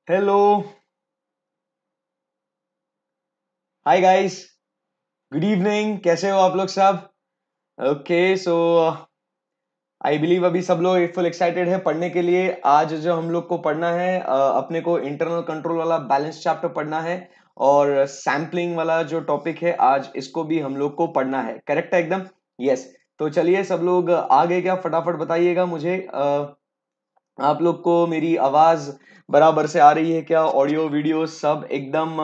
Hello. Hi guys. Good evening, कैसे हो आप लोग सब? ओके सो आई बिलीव अभी सब लोग फुल एक्साइटेड है पढ़ने के लिए। आज जो हम लोग को पढ़ना है अपने को इंटरनल कंट्रोल वाला बैलेंस चैप्टर पढ़ना है। और सैम्पलिंग वाला जो टॉपिक है आज इसको भी हम लोग को पढ़ना है। करेक्ट है एकदम? यस। तो चलिए सब लोग आ गए क्या? फटाफट बताइएगा मुझे। आप लोग को मेरी आवाज बराबर से आ रही है क्या? ऑडियो वीडियो सब एकदम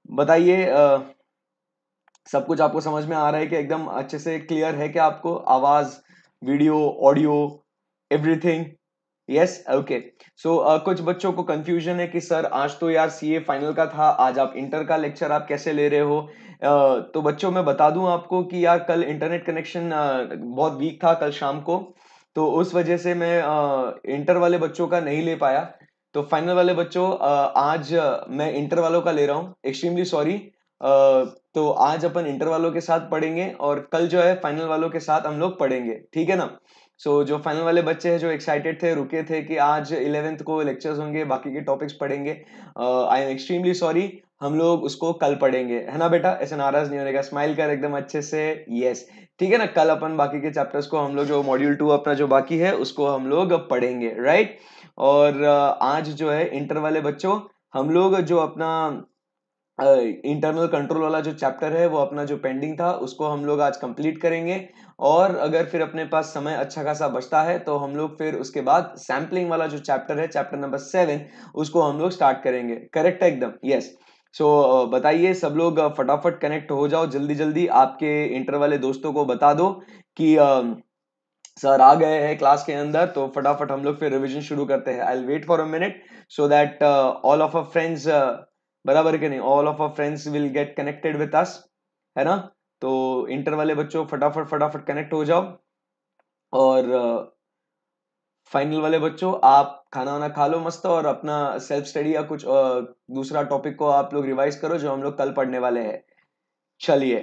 बताइए। सब कुछ आपको समझ में आ रहा है कि एकदम अच्छे से क्लियर है क्या आपको? आवाज, video, audio, everything? Yes, okay. So कुछ बच्चों को कंफ्यूजन है कि सर आज तो यार सीए फाइनल का था, आज आप इंटर का लेक्चर आप कैसे ले रहे हो? तो बच्चों मैं बता दूं आपको कि यार कल इंटरनेट कनेक्शन बहुत वीक था कल शाम को। तो उस वजह से मैं इंटर वाले बच्चों का नहीं ले पाया। तो फाइनल वाले बच्चों आज मैं इंटर वालों का ले रहा हूँ। Extremely sorry. तो आज अपन इंटर वालों के साथ पढ़ेंगे और कल जो है फाइनल वालों के साथ हम लोग पढ़ेंगे, ठीक है ना? सो जो फाइनल वाले बच्चे हैं जो एक्साइटेड थे, रुके थे कि आज 11th को लेक्चर्स होंगे, बाकी के टॉपिक्स पढ़ेंगे, आई एम एक्सट्रीमली सॉरी। हम लोग उसको कल पढ़ेंगे, है ना बेटा? ऐसे नाराज नहीं होने का, स्माइल कर एकदम अच्छे से। यस, ठीक है ना? कल अपन बाकी के चैप्टर्स को हम लोग जो मॉड्यूल 2 अपना जो बाकी है उसको हम लोग पढ़ेंगे, राइट? और आज जो है इंटर वाले बच्चों हम लोग जो अपना इंटरनल कंट्रोल वाला जो चैप्टर है वो अपना जो पेंडिंग था उसको हम लोग आज कंप्लीट करेंगे। और अगर फिर अपने पास समय अच्छा खासा बचता है तो हम लोग फिर उसके बाद सैम्पलिंग वाला जो चैप्टर है, चैप्टर नंबर 7, उसको हम लोग स्टार्ट करेंगे। करेक्ट है एकदम? यस। सो बताइए सब लोग, फटाफट कनेक्ट हो जाओ जल्दी जल्दी। आपके इंटर वाले दोस्तों को बता दो कि सर आ गए हैं क्लास के अंदर। तो फटाफट हम लोग फिर रिवीजन शुरू करते हैं। I wait for a minute so that all of a friends, बराबर है कि नहीं, all of a friends will get connected with us, है ना? तो इंटर वाले बच्चों फटाफट फटाफट कनेक्ट हो जाओ। और फाइनल वाले बच्चों आप खाना वाना खा लो मस्त, और अपना सेल्फ स्टडी या कुछ दूसरा टॉपिक को आप लोग रिवाइज करो जो हम लोग कल पढ़ने वाले हैं। चलिए।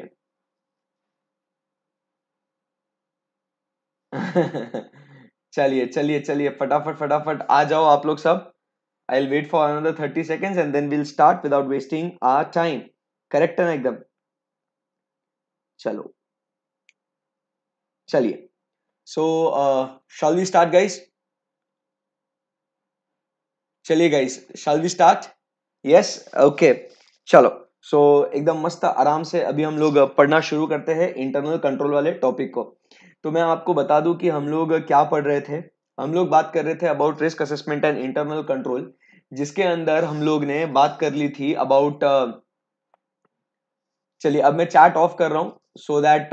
चलिए चलिए चलिए, फटाफट फटाफट आ जाओ आप लोग सब। I'll wait for another 30 seconds and then we'll start without wasting our time. Correct है ना एकदम? चलो, चलिए। सो shall we start guys? चलिए guys, shall we start? Yes, okay. चलो। सो एकदम मस्त आराम से अभी हम लोग पढ़ना शुरू करते हैं इंटरनल कंट्रोल वाले टॉपिक को। तो मैं आपको बता दूं कि हम लोग क्या पढ़ रहे थे। हम लोग बात कर रहे थे about risk assessment and internal control, जिसके अंदर हम लोग ने बात कर ली थी अबाउट, चलिए अब मैं चैट ऑफ कर रहा हूं सो दैट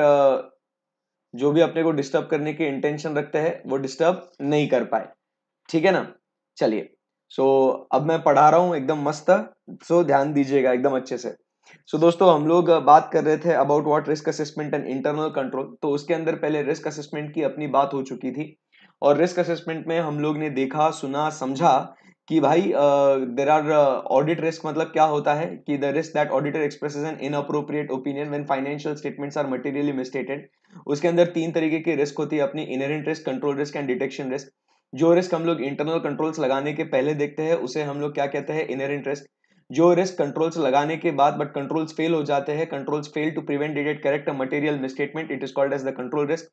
जो भी अपने को डिस्टर्ब करने की इंटेंशन रखते हैं वो डिस्टर्ब नहीं कर पाए, ठीक है ना? चलिए। सो अब मैं पढ़ा रहा हूं एकदम मस्त। सो ध्यान दीजिएगा एकदम अच्छे से। सो दोस्तों हम लोग बात कर रहे थे about what risk assessment and internal control. तो उसके अंदर पहले रिस्क असेसमेंट की अपनी बात हो चुकी थी। और रिस्क असेसमेंट में हम लोग ने देखा, सुना, समझा कि भाई देर आर ऑडिट रिस्क। मतलब क्या होता है कि the risk that auditor expresses an inappropriate opinion when financial statements are materially misstated. उसके अंदर तीन तरीके की रिस्क होती है अपनी: inherent risk, control risk and detection risk. जो रिस्क हम लोग इंटरनल कंट्रोल्स लगाने के पहले देखते हैं उसे हम लोग क्या कहते हैं? Inherent risk. जो रिस्क कंट्रोल्स लगाने के बाद बट कंट्रोल्स फेल हो जाते हैं, controls fail to prevent detect correct a material misstatement, it is called as the control risk.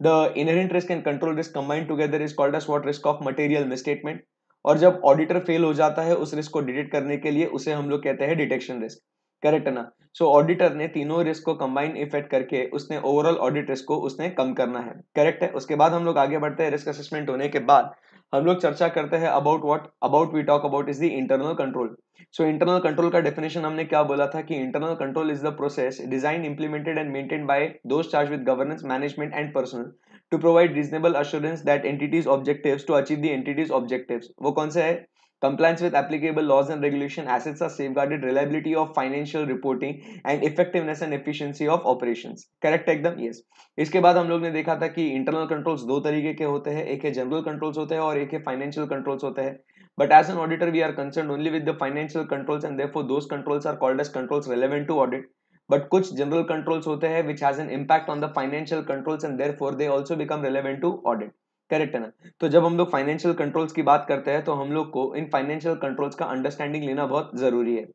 The inherent risk and control risk combined together is called as what? Risk of material misstatement. और जब auditor fail हो जाता है उस risk को detect करने के लिए उसे हम लोग कहते हैं डिटेक्शन रिस्क। करेक्ट है ना? सो ऑडिटर ने तीनों रिस्क को कंबाइन इफेक्ट करके उसने ओवरऑल ऑडिट रिस्क को उसने कम करना है। करेक्ट है? उसके बाद हम लोग आगे बढ़ते हैं। रिस्क असेसमेंट होने के बाद हम लोग चर्चा करते हैं about what about we talk about is the internal control. So internal control का डेफिनेशन हमने क्या बोला था कि internal control is the process design, implemented and maintained by those charge with governance, management and personnel to provide reasonable assurance that entities objectives to achieve the entities objectives. वो कौन से है? Compliance with applicable laws and regulation, assets are safeguarded, reliability of financial reporting and effectiveness and efficiency of operations. Correct एकदम? Yes. इसके बाद हम लोग ने देखा था कि इंटरनल कंट्रोल्स दो तरीके के होते हैं, एक है जनरल कंट्रोल्स होते हैं और एक है फाइनेंशियल कंट्रोल्स होते हैं। But as an auditor we are concern only with the financial controls and therefore those controls are called as controls relevant to audit. But कुछ जनरल कंट्रोल्स होते हैं which has an impact on the financial controls and therefore they also become relevant to audit. Correct है ना। तो जब हम लोग financial controls की बात करते हैं तो हम लोग को इन फाइनेंशियल कंट्रोल्स का अंडरस्टैंडिंग लेना बहुत जरूरी है।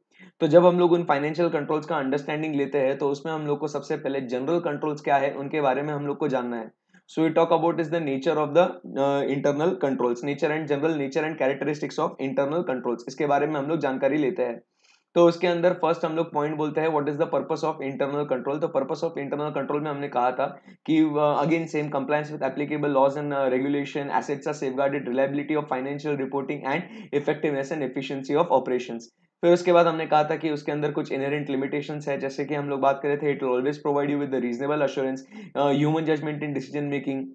तो जब हम लोग उन फाइनेंशियल कंट्रोल्स का अंडरस्टैंडिंग लेते हैं तो उसमें हम लोग को सबसे पहले जनरल कंट्रोल्स क्या है उनके बारे में हम लोग को जानना है। So we talk about is the nature of the internal controls, nature and general nature and characteristics of internal controls, इसके बारे में हम लोग जानकारी लेते हैं। तो उसके अंदर फर्स्ट हम लोग पॉइंट बोलते हैं what is the purpose of internal control. तो पर्पस ऑफ इंटरनल कंट्रोल में हमने कहा था कि again same compliance with applicable laws and regulation, assets are safeguarded, reliability of financial reporting and effectiveness and efficiency of operations. फिर उसके बाद हमने कहा था कि उसके अंदर कुछ इनहेरेंट लिमिटेशंस है, जैसे कि हम लोग बात कर रहे थे it will always provide you with the reasonable assurance, human judgement in decision making,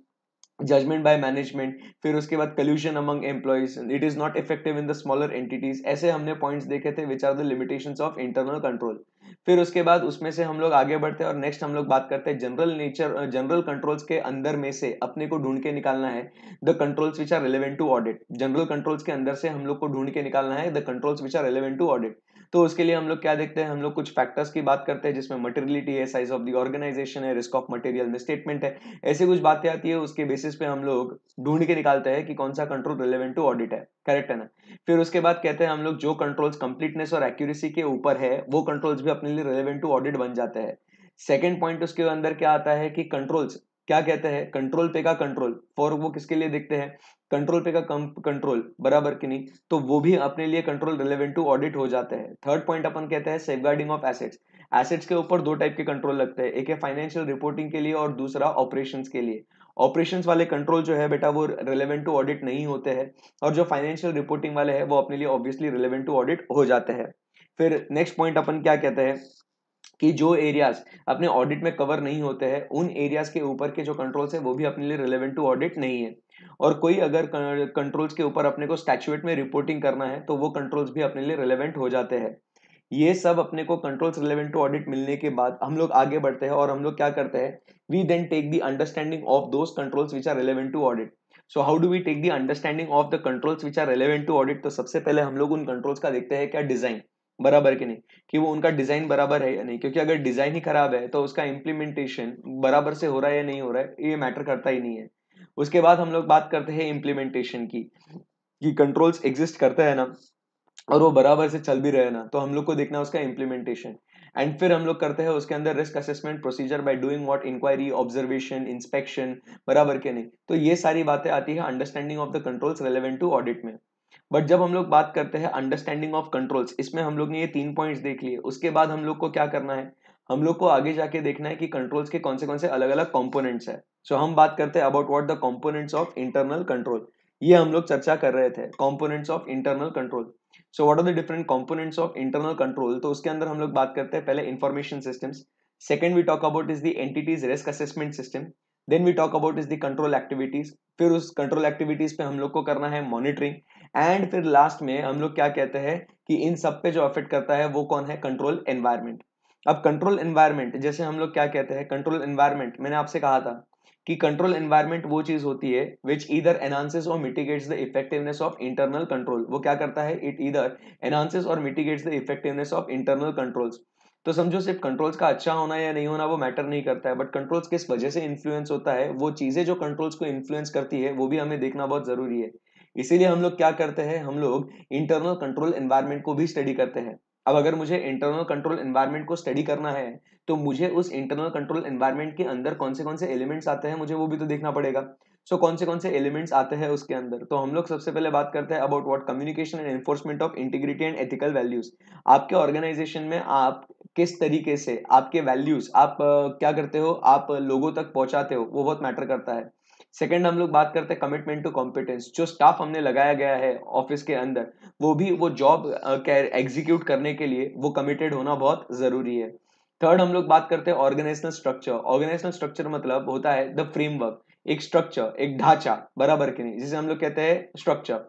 judgement by management, फिर उसके बाद collusion among employees, it is not effective in the smaller entities. ऐसे हमने पॉइंट्स देखे थे which are the limitations of internal control. फिर उसके बाद उसमें से हम लोग आगे बढ़ते हैं और नेक्स्ट हम लोग बात करते हैं जनरल नेचर, जनरल कंट्रोल्स के अंदर में से अपने को ढूंढ के निकालना है the controls which are relevant to audit. General controls के अंदर से हम लोग को ढूंढ के निकालना है the controls which are relevant to audit. तो उसके लिए हम लोग क्या देखते हैं, हम लोग कुछ फैक्टर्स की बात करते हैं जिसमें मटेरियलिटी है, साइज ऑफ द ऑर्गेनाइजेशन है, रिस्क ऑफ मटेरियल मिसस्टेटमेंट है, ऐसी कुछ बातें आती है। उसके बेसिस पे हम लोग ढूंढ के निकालते हैं कि कौन सा कंट्रोल रिलेवेंट टू ऑडिट है। करेक्ट है ना। फिर उसके बाद कहते हैं हम लोग जो कंट्रोल्स कंप्लीटनेस और एक्यूरेसी के ऊपर है वो कंट्रोल्स भी अपने लिए रिलेवेंट टू ऑडिट बन जाते हैं। सेकेंड पॉइंट उसके अंदर क्या आता है कि कंट्रोल्स क्या कहते हैं, कंट्रोल पे का कंट्रोल फॉर वो किसके लिए देखते हैं, कंट्रोल पे का कंट्रोल बराबर कि नहीं, तो वो भी अपने लिए कंट्रोल रिलेवेंट टू ऑडिट हो जाते हैं। थर्ड पॉइंट अपन कहते हैं सेफगार्डिंग ऑफ एसेट्स। एसेट्स के ऊपर दो टाइप के कंट्रोल लगते हैं, एक है फाइनेंशियल रिपोर्टिंग के लिए और दूसरा ऑपरेशंस के लिए। ऑपरेशंस वाले कंट्रोल जो है बेटा वो रिलेवेंट टू ऑडिट नहीं होते हैं, और जो फाइनेंशियल रिपोर्टिंग वाले हैं वो अपने लिए ऑब्वियसली रिलेवेंट टू ऑडिट हो जाते हैं। फिर नेक्स्ट पॉइंट अपन क्या कहते हैं कि जो एरियाज अपने ऑडिट में कवर नहीं होते हैं उन एरियाज के ऊपर के जो कंट्रोल्स है वो भी अपने लिए रिलेवेंट टू ऑडिट नहीं है। और कोई अगर कंट्रोल्स के ऊपर अपने को स्टैट्यूट में रिपोर्टिंग करना है तो वो कंट्रोल्स भी अपने लिए रिलेवेंट हो जाते हैं। ये सब अपने को कंट्रोल्स रिलेवेंट टू ऑडिट मिलने के बाद हम लोग आगे बढ़ते हैं और हम लोग क्या करते हैं, we then take the understanding of those controls which are relevant to audit. So how do we take the understanding of the controls which are relevant to audit. तो सबसे पहले हम लोग उन कंट्रोल्स का देखते हैं क्या डिजाइन बराबर कि नहीं, कि वो उनका डिजाइन बराबर है या नहीं, क्योंकि अगर डिजाइन ही खराब है तो उसका इम्प्लीमेंटेशन बराबर से हो रहा है या नहीं हो रहा है ये मैटर करता ही नहीं है। उसके बाद हम लोग बात करते हैं इम्प्लीमेंटेशन की, कि कंट्रोल्स एग्जिस्ट करते हैं ना और वो बराबर से चल भी रहे ना, तो हम लोग को देखना है उसका इम्प्लीमेंटेशन। एंड फिर हम लोग करते हैं उसके अंदर risk assessment procedure by doing what, inquiry, observation, inspection, बराबर के नहीं। तो ये सारी बातें आती है understanding of the controls relevant to audit में। बट जब हम लोग बात करते हैं अंडरस्टैंडिंग ऑफ कंट्रोल्स, इसमें हम लोग ने ये 3 पॉइंट्स देख लिए, उसके बाद हम लोग को क्या करना है, हम लोग को आगे जाके देखना है कि कंट्रोल्स के कौन से अलग अलग कंपोनेंट्स है। सो हम बात करते हैं about what the components of internal control. ये हम लोग चर्चा कर रहे थे components of internal control. So what are the different components of internal control. तो उसके अंदर हम लोग बात करते हैं पहले information systems, second we talk about is the entities risk assessment system, then we talk about is the control activities, फिर उस कंट्रोल एक्टिविटीज पे हम लोग को करना है मॉनिटरिंग, एंड फिर लास्ट में हम लोग क्या कहते हैं कि इन सब पे जो अफेक्ट करता है वो कौन है, कंट्रोल एनवायरमेंट। अब कंट्रोल एनवायरमेंट जैसे हम लोग क्या कहते हैं, कंट्रोल एनवायरमेंट मैंने आपसे कहा था कि कंट्रोल एनवायरमेंट वो चीज होती है विच ईदर एनहांसेस और mitigates the effectiveness of internal control. वो क्या करता है, इट ईदर एनहांसेस और mitigates the effectiveness of internal controls. तो समझो सिर्फ कंट्रोल्स का अच्छा होना या नहीं होना वो मैटर नहीं करता है, बट कंट्रोल्स किस वजह से इन्फ्लुएंस होता है, वो चीजें जो कंट्रोल्स को इन्फ्लुएंस करती है वो भी हमें देखना बहुत जरूरी है। इसीलिए हम लोग क्या करते हैं, हम लोग इंटरनल कंट्रोल एनवायरनमेंट को भी स्टडी करते हैं। अब अगर मुझे इंटरनल कंट्रोल एनवायरनमेंट को स्टडी करना है तो मुझे उस इंटरनल कंट्रोल एनवायरनमेंट के अंदर कौन से एलिमेंट्स आते हैं मुझे वो भी तो देखना पड़ेगा। सो कौन से एलिमेंट्स आते हैं उसके अंदर, तो हम लोग सबसे पहले बात करते हैं about what, communication and enforcement of integrity and ethical values. आपके ऑर्गेनाइजेशन में आप किस तरीके से आपके वैल्यूज आप क्या करते हो, आप लोगों तक पहुंचाते हो, वो बहुत मैटर करता है। सेकंड हम लोग बात करते हैं कमिटमेंट टू कॉम्पिटेंस, जो स्टाफ हमने लगाया गया है ऑफिस के अंदर वो भी वो जॉब एग्जीक्यूट करने के लिए वो कमिटेड होना बहुत जरूरी है। थर्ड हम लोग बात करते हैं ऑर्गेनाइजेशनल स्ट्रक्चर। ऑर्गेनाइजेशनल स्ट्रक्चर मतलब होता है द फ्रेमवर्क, एक स्ट्रक्चर, एक ढांचा, बराबर के नहीं, जिसे हम लोग कहते हैं स्ट्रक्चर।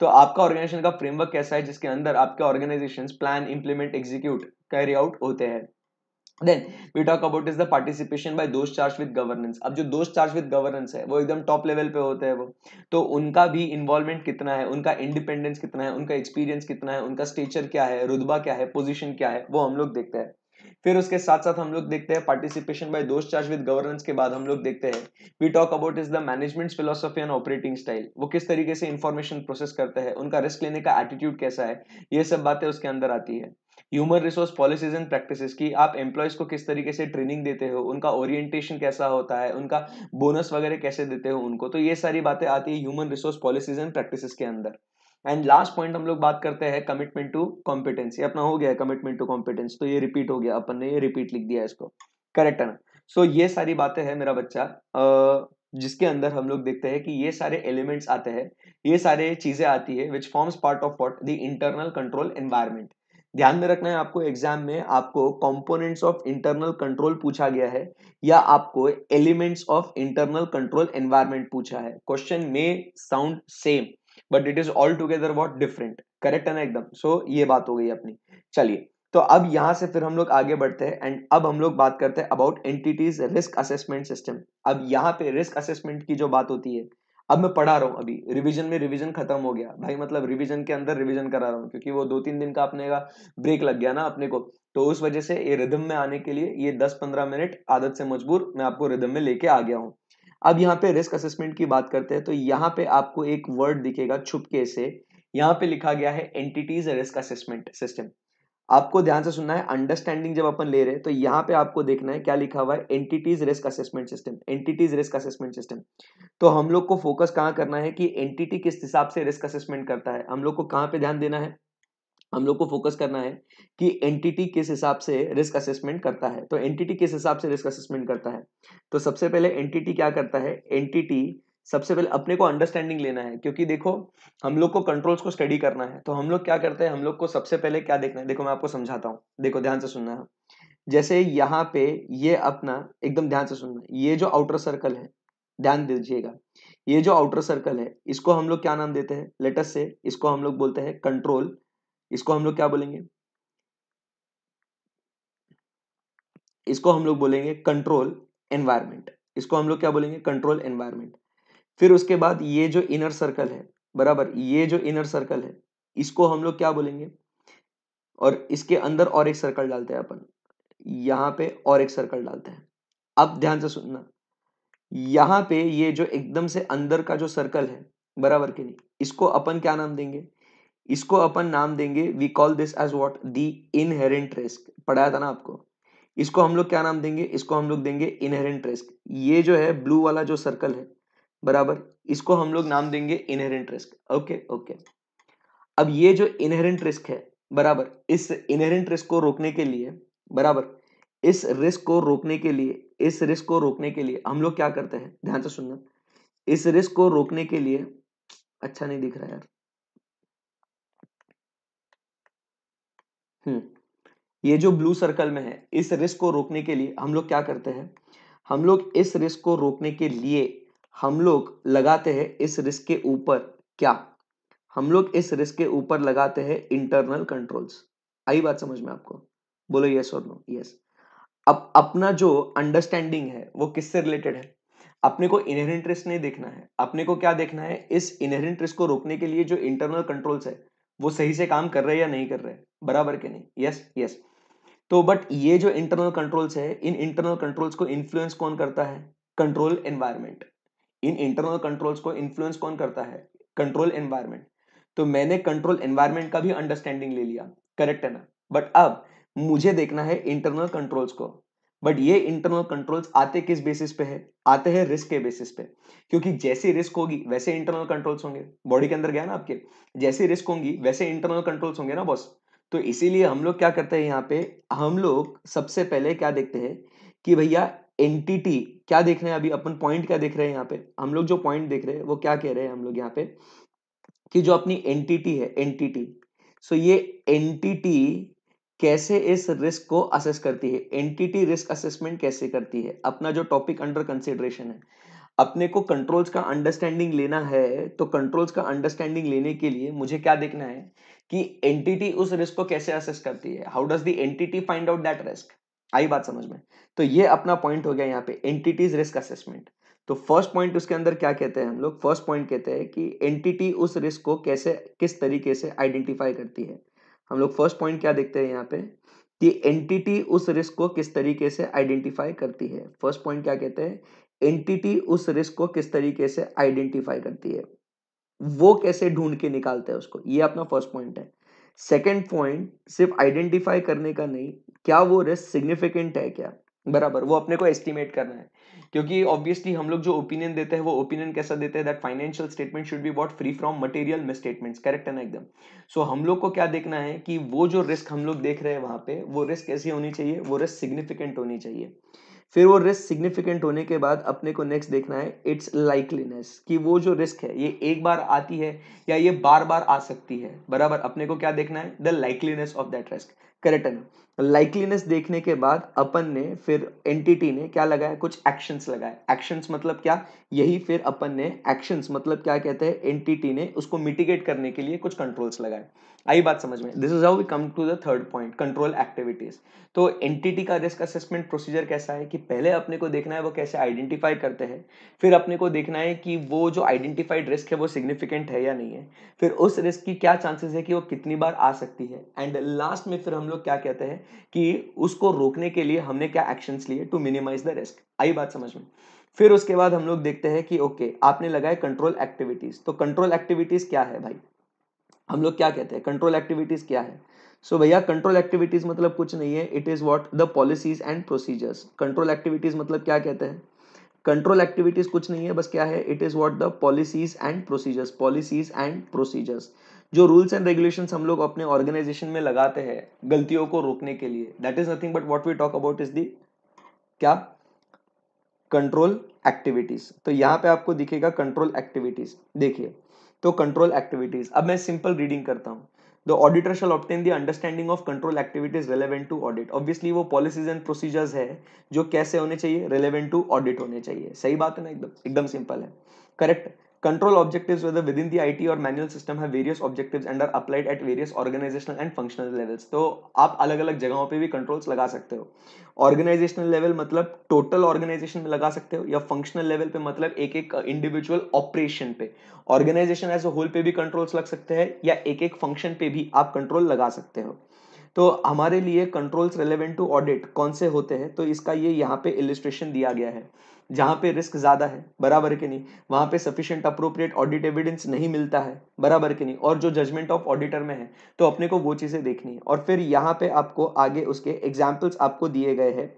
तो आपका ऑर्गेनाइजेशन का फ्रेमवर्क कैसा है जिसके अंदर आपके organisation plan, implement, execute, carry out होते हैं। Then we talk about is the participation by those charge with governance. अब जो दोस्त चार्ज विद गवर्नेंस है वो एकदम टॉप लेवल पे होते हैं, वो तो उनका भी इन्वॉल्वमेंट कितना है, उनका इंडिपेंडेंस कितना है, उनका एक्सपीरियंस कितना है, उनका स्टेचर क्या है, रुतबा क्या है, पोजीशन क्या है, वो हम लोग देखते हैं। फिर उसके साथ साथ हम लोग देखते हैं participation by those charge with governance के बाद हम लोग देखते हैं we talk about is the management philosophy and operating style, वो किस तरीके से इंफॉर्मेशन प्रोसेस करते हैं, उनका रिस्क लेने का एटीट्यूड कैसा है, ये सब बातें उसके अंदर आती है। Human resource policies and practices की आप एम्प्लॉयज को किस तरीके से ट्रेनिंग देते हो, उनका ओरिएंटेशन कैसा होता है, उनका बोनस वगैरह कैसे देते हो उनको, तो ये सारी बातें आती है human resource policies and practices के अंदर। एंड लास्ट पॉइंट हम लोग बात करते हैं कमिटमेंट टू कॉम्पिटेंस, ये अपना हो गया कमिटमेंट टू कॉम्पिटेंस, तो ये रिपीट हो गया, अपन ने ये रिपीट लिख दिया इसको, करेक्ट है ना। सो ये सारी बातें हैं मेरा बच्चा, जिसके अंदर हम लोग देखते हैं कि ये सारे एलिमेंट्स आते हैं, ये सारे चीजें आती है which forms part of what the internal control environment. ध्यान में रखना है आपको, एग्जाम में आपको कंपोनेंट्स ऑफ इंटरनल कंट्रोल पूछा गया है या आपको elements of internal control environment पूछा है। क्वेश्चन में sound same but it is all together what different, correct है ना एकदम। सो ये बात हो गई अपनी। चलिए, तो अब यहां से फिर हम लोग आगे बढ़ते हैं एंड अब हम लोग बात करते हैं about entities risk assessment system. अब यहाँ पे रिस्क असेसमेंट की जो बात होती है, अब मैं पढ़ा रहा हूँ, अभी रिवीजन में रिवीजन खत्म हो गया भाई, मतलब रिवीजन के अंदर रिवीजन करा रहा हूँ क्योंकि वो 2-3 दिन का अपने का ब्रेक लग गया ना अपने को, तो उस वजह से ये रिदम में आने के लिए ये 10-15 मिनट आदत से मजबूर मैं आपको रिदम में लेके आ गया हूँ। अब यहाँ पे रिस्क असेसमेंट की बात करते हैं, तो यहाँ पे आपको एक वर्ड दिखेगा छुपके से, यहाँ पे लिखा गया है एंटिटीज रिस्क असेसमेंट सिस्टम। आपको ध्यान से सुनना है, अंडरस्टैंडिंग जब अपन ले रहे हैं तो यहाँ पे आपको देखना है क्या लिखा हुआ है, entities risk assessment system, entities risk assessment system. तो हम लोग को फोकस कहाँ करना है कि एंटिटी किस हिसाब से रिस्क असेसमेंट करता है, हम लोग को कहाँ पे ध्यान देना है, हम लोग को फोकस करना है कि एंटिटी किस हिसाब से रिस्क असेसमेंट करता है। तो एंटिटी किस हिसाब से रिस्क असेसमेंट करता है, तो सबसे पहले एंटिटी क्या करता है, एंटिटी सबसे पहले अपने को अंडरस्टैंडिंग लेना है, क्योंकि देखो हम लोग को कंट्रोल्स को स्टडी करना है, तो हम लोग क्या करते हैं, हम लोग को सबसे पहले क्या देखना है, देखो मैं आपको समझाता हूँ, देखो ध्यान से सुनना है। जैसे यहाँ पे ये अपना, एकदम ध्यान से सुनना, ये जो आउटर सर्कल है, ध्यान दीजिएगा, ये जो आउटर सर्कल है इसको हम लोग क्या नाम देते हैं, लेटस से इसको हम लोग बोलते हैं कंट्रोल, इसको हम लोग क्या बोलेंगे, इसको हम लोग बोलेंगे कंट्रोल एनवायरनमेंट, इसको हम लोग क्या बोलेंगे, कंट्रोल एनवायरनमेंट। फिर उसके बाद ये जो इनर सर्कल है, बराबर, ये जो इनर सर्कल है इसको हम लोग क्या बोलेंगे, और इसके अंदर और एक सर्कल डालते हैं अपन, यहाँ पे और एक सर्कल डालते हैं। अब ध्यान से सुनना, यहाँ पे ये जो एकदम से अंदर का जो सर्कल है, बराबर के नहीं, इसको अपन क्या नाम देंगे, इसको अपन नाम देंगे, we call this as what, the inherent risk, पढ़ाया था ना आपको। इसको हम लोग क्या नाम देंगे, इसको हम लोग देंगे इनहेरेंट रिस्क। ये जो है ब्लू वाला जो सर्कल है, बराबर, इसको हम लोग नाम देंगे इनहेरेंट रिस्क। Okay okay. अब ये जो इनहेरेंट रिस्क है, बराबर, इस इनहेरेंट रिस्क को रोकने के लिए, बराबर, इस रिस्क को रोकने के लिए, इस रिस्क को रोकने के लिए हम लोग क्या करते हैं, ध्यान से सुनना, इस रिस्क को रोकने के लिए, अच्छा नहीं दिख रहा यार, ये जो ब्लू सर्कल में है, इस रिस्क को रोकने के लिए हम लोग क्या करते हैं, हम लोग इस रिस्क को रोकने के लिए हम लोग लगाते हैं इस रिस्क के ऊपर क्या, हम लोग इस रिस्क के ऊपर लगाते हैं इंटरनल कंट्रोल्स। आई बात समझ में आपको, बोलो यस और नो, यस। अब अपना जो अंडरस्टैंडिंग है वो किससे रिलेटेड है, अपने को इनहेरेंट रिस्क नहीं देखना है, अपने को क्या देखना है, इस इनहेरेंट रिस्क को रोकने के लिए जो इंटरनल कंट्रोल्स है वो सही से काम कर रहे हैं या नहीं कर रहे, बराबर के नहीं, यस यस। तो बट ये जो इंटरनल कंट्रोल्स है, इन इंटरनल कंट्रोल्स को इन्फ्लुएंस कौन करता है, control environment. In internal controls को इन्फ्लुएंस कौन करता है, कंट्रोल एनवायरनमेंट। तो मैंने कंट्रोल एनवायरनमेंट का भी अंडरस्टैंडिंग ले लिया, करेक्ट है ना। बट अब मुझे देखना है इंटरनल कंट्रोल्स को, बट ये इंटरनल कंट्रोल्स आते किस बेसिस पे है, आते हैं रिस्क के बेसिस पे, क्योंकि जैसी रिस्क होगी वैसे इंटरनल कंट्रोल्स होंगे, बॉडी के अंदर गया ना आपके, जैसी रिस्क होंगी वैसे इंटरनल कंट्रोल्स होंगे ना बॉस। तो इसीलिए हम लोग क्या करते हैं, यहाँ पे हम लोग सबसे पहले क्या देखते हैं कि भैया एंटिटी क्या देख रहे हैं, अभी अपन पॉइंट क्या देख रहे हैं, यहाँ पे हम लोग जो पॉइंट देख रहे हैं वो क्या कह रहे हैं हम लोग यहाँ पे, कि जो अपनी एंटिटी है, एंटिटी, सो ये एंटिटी कैसे इस रिस्क को असेस करती है, एंटिटी रिस्क असेसमेंट कैसे करती है, अपना जो टॉपिक अंडर कंसिडरेशन है। अपने को कंट्रोल्स का अंडरस्टैंडिंग लेना है, तो कंट्रोल्स का अंडरस्टैंडिंग लेने के लिए मुझे क्या देखना है कि एंटिटी उस रिस्क को कैसे असेस करती है, how does the entity find out that risk. आई बात समझ में। तो ये अपना पॉइंट हो गया यहाँ पे, एंटिटीज रिस्क असेसमेंट। तो फर्स्ट पॉइंट उसके अंदर क्या कहते हैं हम लोग, फर्स्ट पॉइंट कहते हैं कि एंटिटी उस रिस्क को कैसे, किस तरीके से आइडेंटिफाई करती है। हम लोग फर्स्ट पॉइंट क्या देखते हैं यहाँ पे, कि एंटिटी उस रिस्क को किस तरीके से आइडेंटिफाई करती है। फर्स्ट पॉइंट क्या कहते हैं, एंटिटी उस रिस्क को किस तरीके से आइडेंटिफाई करती है, वो कैसे ढूंढ के निकालते हैं उसको, ये अपना फर्स्ट पॉइंट है। सेकंड पॉइंट सिर्फ आइडेंटिफाई करने का नहीं, क्या वो रिस्क सिग्निफिकेंट है क्या, बराबर, वो अपने को एस्टिमेट करना है। क्योंकि ऑब्वियसली हम लोग जो ओपिनियन देते हैं वो ओपिनियन कैसा देते हैं, that financial statement should be what, free from material misstatements, correct है ना एकदम। सो हम लोग को क्या देखना है कि वो जो रिस्क हम लोग देख रहे हैं वहां पे, वो रिस्क कैसी होनी चाहिए, वो रिस्क सिग्निफिकेंट होनी चाहिए। फिर वो रिस्क सिग्निफिकेंट होने के बाद अपने को नेक्स्ट देखना है इट्स लाइकलीनेस, कि वो जो रिस्क है ये एक बार आती है या ये बार बार आ सकती है, बराबर, अपने को क्या देखना है, the likeliness of that risk, correct है ना। लाइकलीनेस देखने के बाद अपन ने फिर एंटिटी ने क्या लगाया, कुछ एक्शंस लगाए। एक्शंस मतलब क्या, यही फिर अपन ने एक्शंस मतलब क्या कहते हैं, एंटिटी ने उसको मिटिगेट करने के लिए कुछ कंट्रोल्स लगाए। आई बात समझ में, this is how we come to the third point, control activities. तो एंटिटी का रिस्क असेसमेंट प्रोसीजर कैसा है कि पहले अपने को देखना है वो कैसे आइडेंटिफाई करते हैं, फिर अपने को देखना है कि वो जो आइडेंटिफाइड रिस्क है वो सिग्निफिकेंट है या नहीं है, फिर उस रिस्क की क्या चांसेस है कि वो कितनी बार आ सकती है, एंड लास्ट में फिर हम लोग क्या कहते हैं कि उसको रोकने के लिए हमने क्या एक्शंस लिए टू मिनिमाइज द रिस्क। आई बात समझ में। फिर उसके बाद हम लोग देखते हैं कि ओके आपने लगाए कंट्रोल एक्टिविटीज, तो कंट्रोल एक्टिविटीज क्या है भाई, हम लोग क्या कहते हैं कंट्रोल एक्टिविटीज क्या है। सो भैया कंट्रोल एक्टिविटीज मतलब कुछ नहीं है, it is what, the policies and procedures. Control activities मतलब क्या कहते हैं, कंट्रोल एक्टिविटीज कुछ नहीं है, बस क्या है, it is what, the policies and procedures. Policies and procedures, जो रूल्स एंड रेगुलेशंस हम लोग अपने ऑर्गेनाइजेशन में लगाते हैं गलतियों को रोकने के लिए, that is nothing but what we talk about is the क्या, कंट्रोल एक्टिविटीज। तो यहां पे आपको दिखेगा कंट्रोल एक्टिविटीज, देखिए। तो कंट्रोल एक्टिविटीज, अब मैं सिंपल रीडिंग करता हूं। The auditor shall obtain the understanding of control activities relevant to audit. Obviously वो पॉलिसीज एंड प्रोसीजर्स है जो कैसे होने चाहिए, रेलेवेंट टू ऑडिट होने चाहिए। सही बात है ना, एकदम एकदम सिंपल है, correct. Control objectives, whether within the IT or manual system, have various objectives and are applied at various organizational and functional levels. तो आप अलग अलग जगहों पे भी कंट्रोल्स लगा सकते हो। ऑर्गेनाइजेशनल लेवल मतलब टोटल ऑर्गेनाइजेशन में लगा सकते हो, या फंक्शनल लेवल पे मतलब एक एक इंडिविजुअल ऑपरेशन पे, ऑर्गेनाइजेशन एज अ होल पे भी कंट्रोल्स लग सकते हैं, या एक एक फंक्शन पे भी आप कंट्रोल लगा सकते हो। तो हमारे लिए कंट्रोल्स रेलेवेंट टू ऑडिट कौन से होते हैं, तो इसका ये यहाँ पे इलिस्ट्रेशन दिया गया है। जहां पे रिस्क ज्यादा है, बराबर के नहीं, वहां पे सफिशिएंट अप्रोप्रिएट ऑडिट एविडेंस नहीं मिलता है, बराबर के नहीं, और जो जजमेंट ऑफ ऑडिटर में है, तो अपने को वो चीजें देखनी है। और फिर यहाँ पे आपको आगे उसके एग्जाम्पल्स आपको दिए गए हैं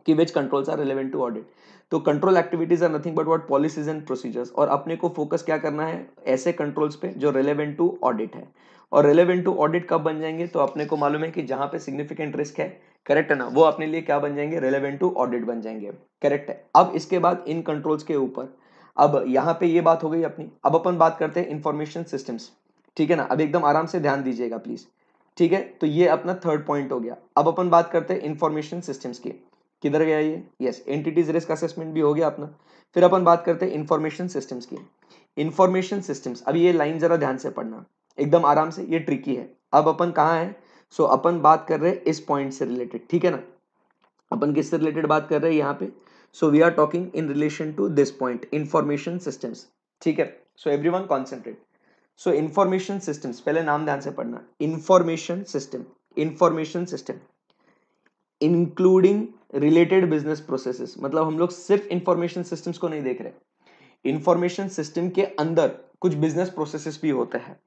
कि which controls are relevant to audit। तो control activities are nothing but what, policies and procedures, और अपने को फोकस क्या करना है, ऐसे कंट्रोल्स पे जो रेलेवेंट टू ऑडिट है। और रेलेवेंट टू ऑडिट कब बन जाएंगे, तो अपने को मालूम है कि जहां पे सिग्निफिकेंट रिस्क है, करेक्ट है ना, वो अपने लिए क्या बन जाएंगे, रेलेवेंट टू ऑडिट बन जाएंगे, करेक्ट है। अब इसके बाद इन कंट्रोल्स के ऊपर, अब यहाँ पे ये बात हो गई अपनी, अब अपन बात करते हैं इंफॉर्मेशन सिस्टम्स, ठीक है ना। अब एकदम आराम से ध्यान दीजिएगा प्लीज, ठीक है। तो ये अपना थर्ड पॉइंट हो गया। अब अपन बात करते हैं इंफॉर्मेशन सिस्टम्स की, किधर गया ये, यस, एंटिटीज रिस्क असेसमेंट भी हो गया अपना। फिर अपन बात करते हैं इंफॉर्मेशन सिस्टम्स की। इंफॉर्मेशन सिस्टम्स, अब ये लाइन जरा ध्यान से पढ़ना एकदम आराम से, ये ट्रिकी है। अब अपन कहाँ है, सो अपन बात कर रहे हैं इस पॉइंट से रिलेटेड, ठीक है ना। अपन किससे रिलेटेड बात कर रहे हैं यहाँ पे, so we are talking in relation to this point, information systems, ठीक है। So everyone concentrate. So information systems, पहले नाम ध्यान से पढ़ना, information system, information system including related business processes. मतलब हम लोग सिर्फ इंफॉर्मेशन सिस्टम्स को नहीं देख रहे, इंफॉर्मेशन सिस्टम के अंदर कुछ बिजनेस प्रोसेसेस भी होते हैं,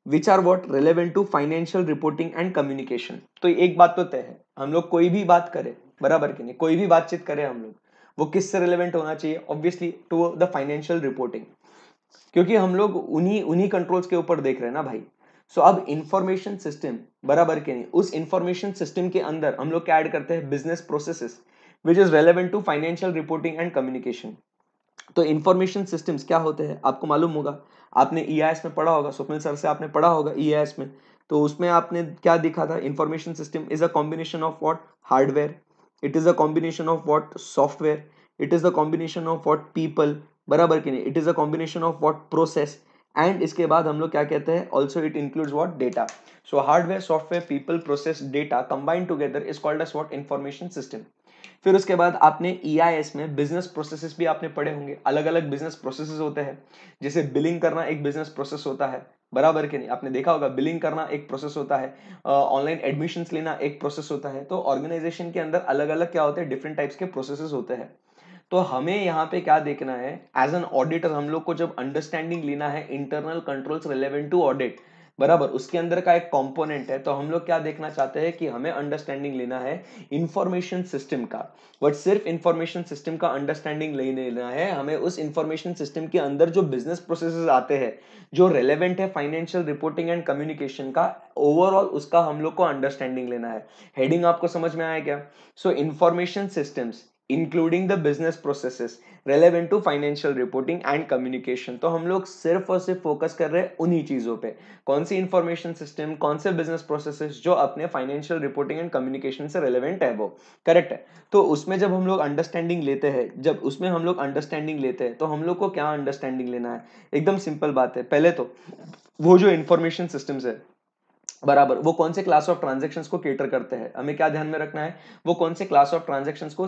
which are what, relevant to financial reporting and communication. तो एक बात तो तय है, हम लोग कोई भी बात करें, बराबर की नहीं, कोई भी बातचीत करें हम लोग, वो किससे रिलेवेंट होना चाहिए, obviously to the financial reporting, क्योंकि हम लोग उन्हीं उन्हीं कंट्रोल्स के ऊपर देख रहे हैं ना भाई। सो अब इंफॉर्मेशन सिस्टम, बराबर के नहीं, उस इंफॉर्मेशन सिस्टम के अंदर हम लोग क्या ऐड करते हैं, business processes which is relevant to financial reporting and communication. तो इंफॉर्मेशन सिस्टम्स क्या होते हैं आपको मालूम होगा, आपने ईआईएस में पढ़ा होगा, स्वप्निल सर से आपने पढ़ा होगा ईआईएस में। तो उसमें आपने क्या दिखा था, information system is a combination of what, hardware, it is a combination of what, software, it is the combination of what, people, बराबर की नहीं, it is a combination of what, process, and इसके बाद हम लोग क्या कहते हैं, also it includes what, data. So hardware, software, people, process, data combined together is called as what, information system. फिर उसके बाद आपने ईआईएस में बिजनेस प्रोसेसेस भी आपने पढ़े होंगे, अलग अलग बिजनेस प्रोसेसेस होते हैं, जैसे बिलिंग करना एक बिजनेस प्रोसेस होता है, बराबर के नहीं? आपने देखा होगा बिलिंग करना एक प्रोसेस होता है, ऑनलाइन एडमिशंस लेना एक प्रोसेस होता है। तो ऑर्गेनाइजेशन के अंदर अलग अलग क्या होते हैं, डिफरेंट टाइप्स के प्रोसेसेस होते हैं। तो हमें यहाँ पे क्या देखना है, एज एन ऑडिटर हम लोग को जब अंडरस्टैंडिंग लेना है internal controls relevant to audit, बराबर, उसके अंदर का एक कंपोनेंट है। तो हम लोग क्या देखना चाहते हैं कि हमें अंडरस्टैंडिंग लेना है इंफॉर्मेशन सिस्टम का। बट सिर्फ इंफॉर्मेशन सिस्टम का अंडरस्टैंडिंग लेना है, हमें उस इंफॉर्मेशन सिस्टम के अंदर जो बिजनेस प्रोसेसेस आते हैं जो रेलेवेंट है फाइनेंशियल रिपोर्टिंग एंड कम्युनिकेशन का, ओवरऑल उसका हम लोग को अंडरस्टैंडिंग लेना है। हेडिंग आपको समझ में आया क्या? So information systems including the business processes relevant to financial reporting and communication. तो हम लोग सिर्फ और सिर्फ फोकस कर रहे हैं उन्हीं चीजों पे, कौन सी इंफॉर्मेशन सिस्टम, कौन से बिजनेस प्रोसेसेस जो अपने फाइनेंशियल रिपोर्टिंग एंड कम्युनिकेशन से रेलेवेंट है, वो करेक्ट है। तो उसमें जब हम लोग अंडरस्टैंडिंग लेते हैं, तो हम लोग को क्या अंडरस्टैंडिंग लेना है? एकदम सिंपल बात है। पहले तो वो जो इंफॉर्मेशन सिस्टम्स है, बराबर, वो कौन से क्लास ऑफ ट्रांजैक्शंस को केटर करते हैं, हमें क्या ध्यान में रखना है, वो कौन से क्लास ऑफ ट्रांजैक्शंस को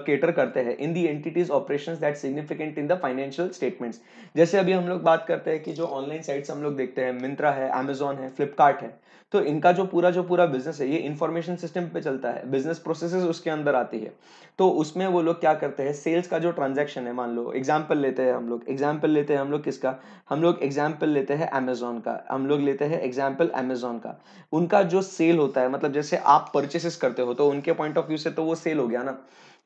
केटर करते हैं in the entity's operations that significant in the financial statements. जैसे अभी हम लोग बात करते हैं कि जो ऑनलाइन साइट्स हम लोग देखते हैं, मिंत्रा है, अमेजॉन है, फ्लिपकार्ट है, तो इनका जो पूरा बिजनेस है ये इंफॉर्मेशन सिस्टम पे चलता है, बिजनेस प्रोसेसेस उसके अंदर आती है। तो उसमें वो लोग क्या करते हैं, सेल्स का जो ट्रांजैक्शन है, मान लो एग्जाम्पल लेते हैं हम लोग किसका, हम लोग एग्जाम्पल लेते हैं अमेजॉन का, उनका जो सेल होता है, मतलब जैसे आप परचेसेस करते हो तो उनके पॉइंट ऑफ व्यू से तो वो सेल हो गया ना।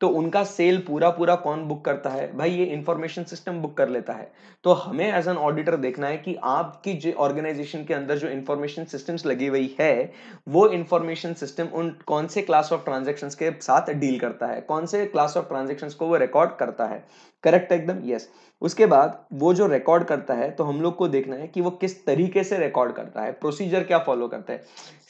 तो उनका सेल पूरा पूरा कौन बुक करता है भाई, ये इंफॉर्मेशन सिस्टम बुक कर लेता है। तो हमें एज एन ऑडिटर देखना है कि आपकी जो ऑर्गेनाइजेशन के अंदर जो इंफॉर्मेशन सिस्टम्स लगी हुई है, वो इंफॉर्मेशन सिस्टम उन कौन से क्लास ऑफ ट्रांजेक्शन्स के साथ डील करता है, कौन से क्लास ऑफ ट्रांजेक्शन्स को वो रिकॉर्ड करता है। करेक्ट, एकदम यस। उसके बाद वो जो रिकॉर्ड करता है, तो हम लोग को देखना है कि वो किस तरीके से रिकॉर्ड करता है, प्रोसीजर क्या फॉलो करता है।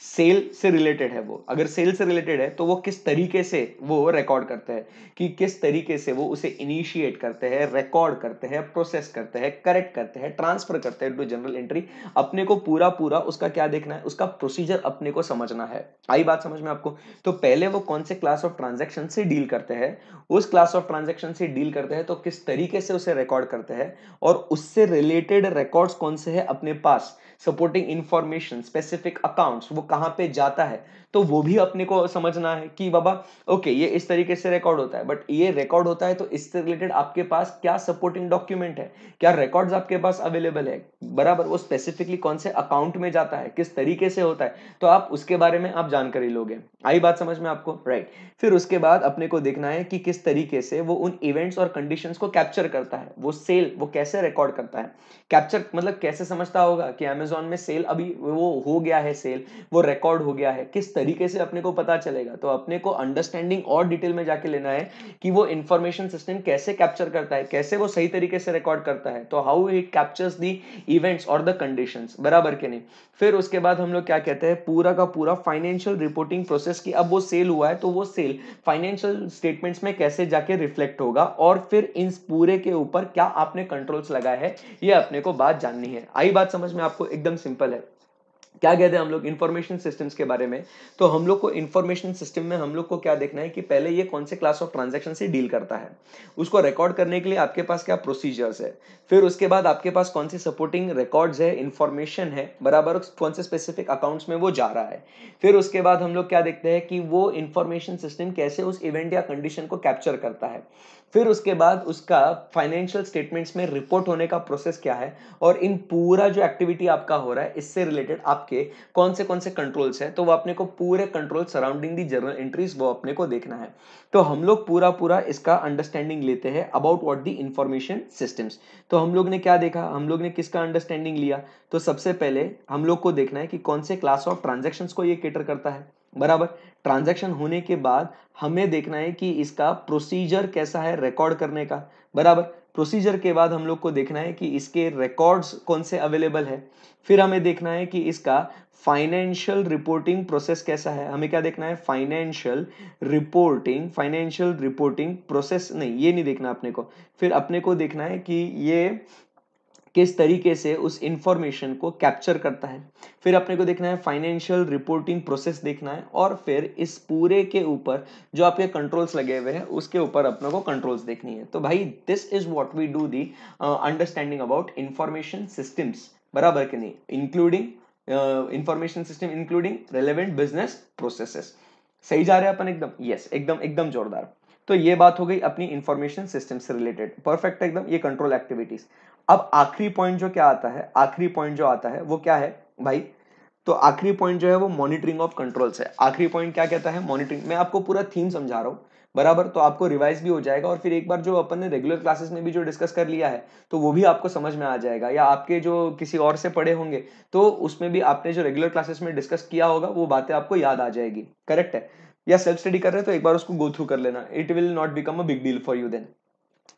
सेल से रिलेटेड है वो, अगर सेल से रिलेटेड है तो वो किस तरीके से वो रिकॉर्ड करते हैं, कि किस तरीके से वो उसे इनिशिएट करते हैं, रिकॉर्ड करते हैं, प्रोसेस करते हैं, करेक्ट करते हैं, ट्रांसफर करते हैं टू जनरल एंट्री। अपने को पूरा पूरा उसका क्या देखना है, उसका प्रोसीजर अपने को समझना है। आई बात समझ में आपको? तो पहले वो कौन से क्लास ऑफ ट्रांजेक्शन से डील करते हैं, उस क्लास ऑफ ट्रांजेक्शन से डील करते हैं तो किस तरीके से उसे रिकॉर्ड करते हैं, और उससे रिलेटेड रिकॉर्ड्स कौन से हैं अपने पास, सपोर्टिंग इंफॉर्मेशन, स्पेसिफिक अकाउंट्स, वो कहां पे जाता है, तो वो भी अपने को समझना है कि बाबा ओके ये इस तरीके से रिकॉर्ड होता है, बट ये रिकॉर्ड होता है तो इससे रिलेटेड आपके पास क्या सपोर्टिंग डॉक्यूमेंट है, क्या रिकॉर्ड्स आपके पास अवेलेबल है, बराबर, वो स्पेसिफिकली कौन से अकाउंट में जाता है, किस तरीके से होता है, तो आप उसके बारे में आप जानकारी लोगे। आई बात समझ में आपको? राइट। फिर उसके बाद अपने को देखना है कि किस तरीके से वो उन इवेंट्स और कंडीशंस को कैप्चर करता है, वो सेल वो कैसे रिकॉर्ड करता है। कैप्चर मतलब कैसे समझता होगा कि अमेजोन में सेल अभी वो हो गया है, सेल वो रिकॉर्ड हो गया है, किस तरीके से अपने को पता चलेगा। तो अपने को अंडरस्टैंडिंग और डिटेल में जाके लेना है कि वो इंफॉर्मेशन सिस्टम कैसे कैप्चर करता है, कैसे वो सही तरीके से रिकॉर्ड करता है, तो how it captures the events और द कंडीशंस, बराबर के नहीं। फिर उसके बाद हम लोग क्या कहते हैं, पूरा का पूरा फाइनेंशियल रिपोर्टिंग प्रोसेस की, अब वो सेल हुआ है तो वो सेल फाइनेंशियल स्टेटमेंट्स में कैसे जाके रिफ्लेक्ट होगा, और फिर इन पूरे के ऊपर क्या आपने कंट्रोल्स लगाए हैं, ये अपने को बात जाननी है। आई बात समझ में आपको? एकदम सिंपल है। क्या कहते हैं हम लोग इंफॉर्मेशन सिस्टम्स के बारे में, तो हम लोग को इंफॉर्मेशन सिस्टम में हम लोग को क्या देखना है कि पहले ये कौन से क्लास ऑफ ट्रांजैक्शन से डील करता है, उसको रिकॉर्ड करने के लिए आपके पास क्या प्रोसीजर्स है। फिर उसके बाद आपके पास कौन सी सपोर्टिंग रिकॉर्ड्स है, इंफॉर्मेशन है, बराबर, कौन से स्पेसिफिक अकाउंट्स में वो जा रहा है। फिर उसके बाद हम लोग क्या देखते हैं कि वो इंफॉर्मेशन सिस्टम कैसे उस इवेंट या कंडीशन को कैप्चर करता है। फिर उसके बाद उसका फाइनेंशियल स्टेटमेंट्स में रिपोर्ट होने का प्रोसेस क्या है, और इन पूरा जो एक्टिविटी आपका हो रहा है इससे रिलेटेड आपके कौन से कंट्रोल्स हैं, तो वो अपने को पूरे कंट्रोल सराउंडिंग दी जर्नल एंट्रीज वो अपने को देखना है। तो हम लोग पूरा पूरा इसका अंडरस्टैंडिंग लेते हैं about what the information systems. तो हम लोग ने क्या देखा, हम लोग ने किसका अंडरस्टैंडिंग लिया, तो सबसे पहले हम लोग को देखना है कि कौन से क्लास ऑफ ट्रांजैक्शंस को ये केटर करता है, बराबर। ट्रांजैक्शन होने के बाद हमें देखना है कि इसका प्रोसीजर कैसा है रिकॉर्ड करने का, बराबर। प्रोसीजर के बाद हम लोग को देखना है कि इसके रिकॉर्ड्स कौन से अवेलेबल है। फिर हमें देखना है कि इसका फाइनेंशियल रिपोर्टिंग प्रोसेस कैसा है, हमें क्या देखना है, फाइनेंशियल रिपोर्टिंग प्रोसेस, नहीं ये नहीं देखना अपने को। फिर अपने को देखना है कि ये किस तरीके से उस इंफॉर्मेशन को कैप्चर करता है। फिर अपने को देखना है फाइनेंशियल रिपोर्टिंग प्रोसेस देखना है, और फिर इस पूरे के ऊपर जो आपके कंट्रोल्स लगे हुए हैं उसके ऊपर अपने को कंट्रोल्स देखनी है। तो भाई this is what we do the understanding about information systems. बराबर कि नहीं, including information system including relevant business processes. सही जा रहे हैं अपन एकदम, यस एकदम एकदम जोरदार। तो ये बात हो गई अपनी इंफॉर्मेशन सिस्टम से रिलेटेड, परफेक्ट एकदम, ये कंट्रोल एक्टिविटीज। अब आखिरी पॉइंट जो क्या आता है, आखिरी पॉइंट जो आता है वो क्या है भाई, तो आखिरी पॉइंट जो है वो मॉनिटरिंग ऑफ कंट्रोल्स है। आखिरी पॉइंट क्या कहता है, मॉनिटरिंग। मैं आपको पूरा थीम समझा रहा हूं, बराबर, तो आपको रिवाइज भी हो जाएगा और फिर एक बार जो अपन ने रेगुलर क्लासेस में भी जो डिस्कस कर लिया है तो वो भी आपको समझ में आ जाएगा, या आपके जो किसी और से पढ़े होंगे तो उसमें भी आपने जो रेगुलर क्लासेस में डिस्कस किया होगा वो बातें आपको याद आ जाएगी। करेक्ट है, या सेल्फ स्टडी कर रहे हैं तो एक बार उसको गो थ्रू कर लेना, it will not become a big deal for you then.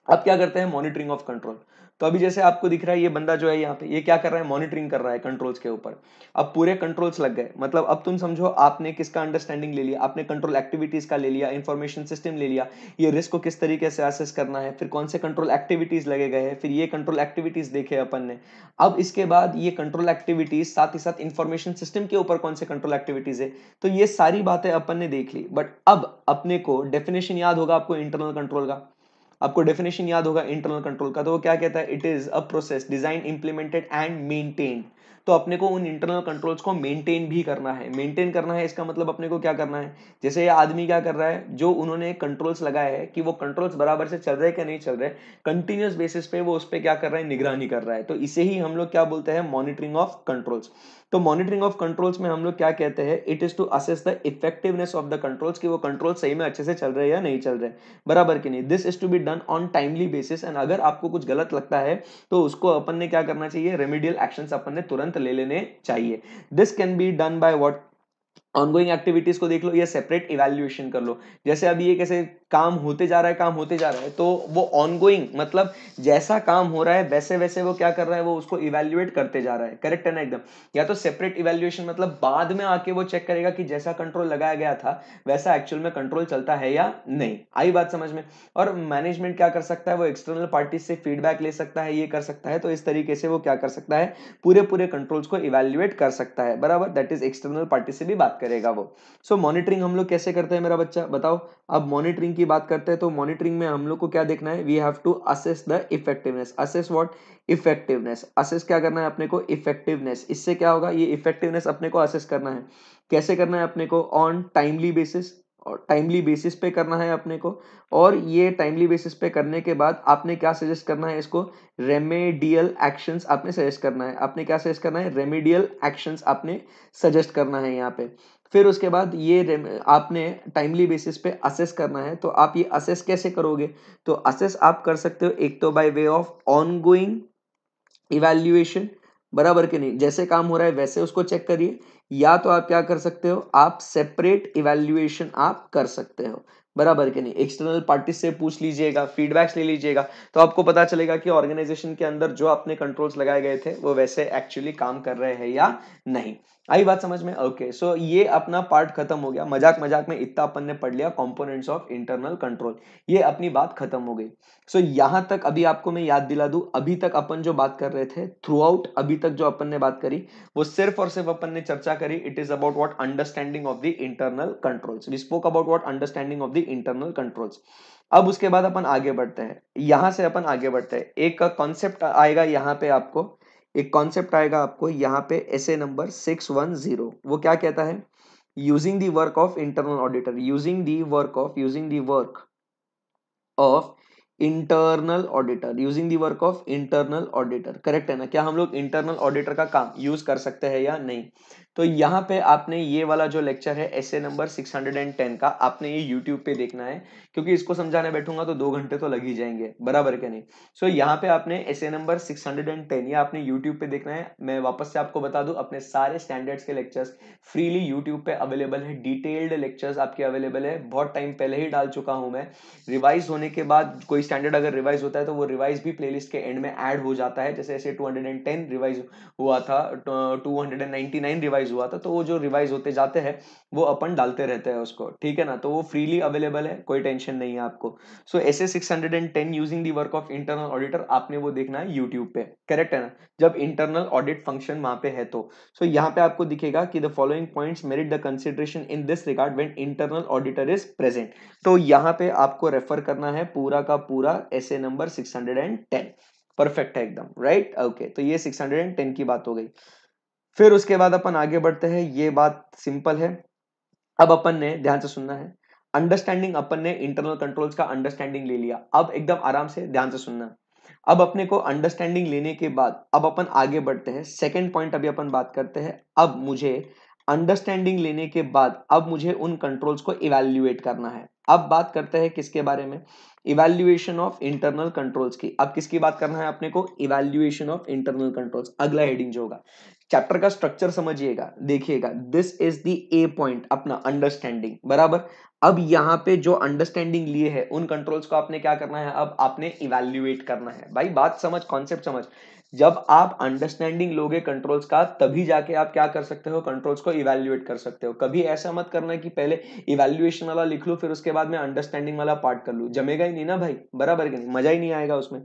अब क्या करते हैं, मॉनिटरिंग ऑफ कंट्रोल। तो अभी जैसे आपको दिख रहा है ये बंदा जो है यहाँ पे, ये क्या कर रहा है, मॉनिटरिंग कर रहा है कंट्रोल्स के ऊपर। अब पूरे कंट्रोल्स लग गए, मतलब अब तुम समझो आपने किसका अंडरस्टैंडिंग ले लिया, आपने कंट्रोल एक्टिविटीज का ले लिया, इंफॉर्मेशन सिस्टम ले लिया, ये रिस्क को किस तरीके से असेस करना है, फिर कौन से कंट्रोल एक्टिविटीज लगे गए हैं, फिर ये कंट्रोल एक्टिविटीज देखे अपन ने। अब इसके बाद ये कंट्रोल एक्टिविटीज साथ ही साथ इंफॉर्मेशन सिस्टम के ऊपर कौन से कंट्रोल एक्टिविटीज है, तो ये सारी बातें अपन ने देख ली। बट अब अपने को डेफिनेशन याद होगा आपको इंटरनल कंट्रोल का, आपको डेफिनेशन याद होगा इंटरनल कंट्रोल का, तो वो क्या कहता है, it is a process design implemented and maintain. तो अपने को उन इंटरनल कंट्रोल्स को मेंटेन भी करना है। मेंटेन करना है इसका मतलब अपने को क्या करना है, जैसे ये आदमी क्या कर रहा है, जो उन्होंने कंट्रोल्स लगाए हैं कि वो कंट्रोल्स बराबर से चल रहे हैं कि नहीं चल रहे, कंटिन्यूस बेसिस पे वो उस पर क्या कर रहा है, निगरानी कर रहा है। तो इसे ही हम लोग क्या बोलते हैं, मॉनिटरिंग ऑफ कंट्रोल्स। तो मॉनिटरिंग ऑफ कंट्रोल्स में हम लोग क्या कहते हैं, it is to assess the effectiveness of the controls, कि वो कंट्रोल सही में अच्छे से चल रहे हैं या नहीं चल रहे, बराबर कि नहीं। This is to be done on timely basis, and अगर आपको कुछ गलत लगता है तो उसको अपन ने क्या करना चाहिए, रेमेडियल एक्शंस अपन ने तुरंत ले लेने चाहिए। This can be done by what, ongoing activities को देख लो या सेपरेट इवैल्यूएशन कर लो। जैसे अभी ये कैसे काम होते जा रहा है, काम होते जा रहा है, तो वो ऑनगोइंग मतलब जैसा काम हो रहा है वैसे वैसे वो क्या कर रहा है, वो उसको इवैल्यूएट करते जा रहा है। करेक्ट है ना एकदम। या तो सेपरेट इवैल्यूएशन मतलब बाद में आके वो चेक करेगा कि जैसा कंट्रोल लगाया गया था वैसा एक्चुअल में कंट्रोल चलता है या नहीं। आई बात समझ में। और मैनेजमेंट क्या कर सकता है, वो एक्सटर्नल पार्टी से फीडबैक ले सकता है, ये कर सकता है। तो इस तरीके से वो क्या कर सकता है, पूरे पूरे कंट्रोल्स को इवैल्यूएट कर सकता है, बराबर, दैट इज एक्सटर्नल पार्टी से भी बात करेगा वो। सो मॉनिटरिंग हम लोग कैसे करते हैं मेरा बच्चा, बताओ। अब मॉनिटरिंग की बात करते हैं तो मॉनिटरिंग में हम लोग को क्या देखना है, we have to assess the effectiveness. Assess what, effectiveness. Assess क्या करना है अपने को, इफेक्टिवनेस। इससे क्या होगा, ये इफेक्टिवनेस अपने को असेस करना है। कैसे करना है अपने को, ऑन टाइमली बेसिस, और टाइमली बेसिस पे करना है अपने को। और ये टाइमली बेसिस पे करने के बाद आपने क्या सजेस्ट करना है इसको, रेमेडियल एक्शंस आपने सजेस्ट करना है। आपने क्या सजेस्ट करना है, रेमेडियल एक्शंस आपने सजेस्ट करना है यहाँ पे। फिर उसके बाद ये आपने टाइमली बेसिस पे असेस करना है। तो आप ये असेस कैसे करोगे, तो असेस आप कर सकते हो एक तो by way of ongoing evaluation, बराबर के नहीं, जैसे काम हो रहा है वैसे उसको चेक करिए। या तो आप क्या कर सकते हो, आप सेपरेट इवैल्यूएशन आप कर सकते हो, बराबर के नहीं। एक्सटर्नल पार्टी से पूछ लीजिएगा, फीडबैक्स ले लीजिएगा, तो आपको पता चलेगा कि ऑर्गेनाइजेशन के अंदर जो आपने कंट्रोल्स लगाए गए थे वो वैसे एक्चुअली काम कर रहे हैं या नहीं। आई बात समझ में, ओके। सो ये अपना पार्ट खत्म हो गया, मजाक मजाक में इतना अपन ने पढ़ लिया कंपोनेंट्स ऑफ इंटरनल कंट्रोल, ये अपनी बात खत्म हो गई। सो यहां तक अभी आपको मैं याद दिला दूं, अभी तक अपन जो बात कर रहे थे थ्रू आउट, अभी तक जो अपन ने बात करी वो सिर्फ और सिर्फ अपन ने चर्चा करी, it is about what, understanding of the internal controls. We spoke about what, understanding of the internal controls. अब उसके बाद अपन आगे बढ़ते हैं, यहां से अपन आगे बढ़ते हैं। एक कॉन्सेप्ट आएगा यहाँ पे आपको, एक कॉन्सेप्ट आएगा आपको यहाँ पे, एसे नंबर 610। वो क्या कहता है, using the work of internal auditor, using the work of internal auditor, using the work of internal auditor. Correct है ना, क्या हम लोग इंटरनल ऑडिटर का काम यूज कर सकते हैं या नहीं। तो यहाँ पे आपने ये वाला जो लेक्चर है एसे नंबर 610 का, आपने ये यूट्यूब पे देखना है, क्योंकि इसको समझाने बैठूंगा तो 2 घंटे तो लग ही जाएंगे, बराबर क्या नहीं। सो यहाँ पे आपने एसे नंबर 610 या आपने यूट्यूब पे देखना है। मैं वापस से आपको बता दूं, अपने सारे स्टैंडर्ड्स के लेक्चर्स फ्रीली यूट्यूब पे अवेलेबल है, डिटेल्ड लेक्चर्स आपके अवेलेबल है, बहुत टाइम पहले ही डाल चुका हूं मैं। रिवाइज होने के बाद कोई स्टैंडर्ड अगर रिवाइज होता है तो वो रिवाइज भी प्लेलिस्ट के एंड में ऐड हो जाता है। जैसे ऐसे 210 रिवाइज हुआ था, 299 रिवाइज हुआ था, तो वो जो रिवाइज होते जाते हैं वो अपन डालते रहते हैं उसको, ठीक है ना। तो वो फ्रीली अवेलेबल है, कोई टेंशन नहीं है आपको। सो ऐसे 610 using the work of internal auditor आपने वो देखना है यूट्यूब पे, करेक्ट है ना, जब इंटरनल ऑडिट फंक्शन वहां पे है तो। सो यहाँ पे आपको दिखेगा कि the following points merit the consideration in this regard when internal auditor is present. तो यहाँ पे आपको रेफर करना है पूरा का पूरा एसे नंबर 610। परफेक्ट है एकदम, राइट। ओके, तो ये 610 की बात हो गई। फिर उसके बाद अपन आगे बढ़ते हैं, ये बात सिंपल है। अब अपन ने ध्यान से सुनना है, अंडरस्टैंडिंग अपन ने इंटरनल कंट्रोल्स का अंडरस्टैंडिंग ले लिया। अब एकदम आराम से ध्यान से सुनना। अब अपने को अंडरस्टैंडिंग लेने के बाद अब अपन आगे बढ़ते हैं, सेकंड पॉइंट अभी अपन बात करते हैं। अब मुझे अंडरस्टैंडिंग लेने के बाद अब मुझे उन कंट्रोल्स को इवैल्यूएट करना है। अब बात करते हैं किसके बारे में, इवैल्यूएशन ऑफ इंटरनल कंट्रोल्स की। अब किसकी बात करना है अपने को, इवैल्यूएशन ऑफ इंटरनल कंट्रोल्स। अगला हेडिंग जो होगा, चैप्टर का स्ट्रक्चर समझिएगा, देखिएगा, this is the A point अपना अंडरस्टैंडिंग, बराबर। अब यहाँ पे जो अंडरस्टैंडिंग लिए है उन कंट्रोल्स को आपने क्या करना है, अब आपने इवैल्यूएट करना है। भाई बात समझ, कॉन्सेप्ट समझ। जब आप अंडरस्टैंडिंग लोगे कंट्रोल्स का, तभी जाके आप क्या कर सकते हो, कंट्रोल्स को इवैल्यूएट कर सकते हो। कभी ऐसा मत करना कि पहले इवैल्यूएशन वाला लिख लूं फिर उसके बाद में अंडरस्टैंडिंग वाला पार्ट कर लूं, जमेगा ही नहीं ना भाई, बराबर कि नहीं, मजा ही नहीं आएगा उसमें।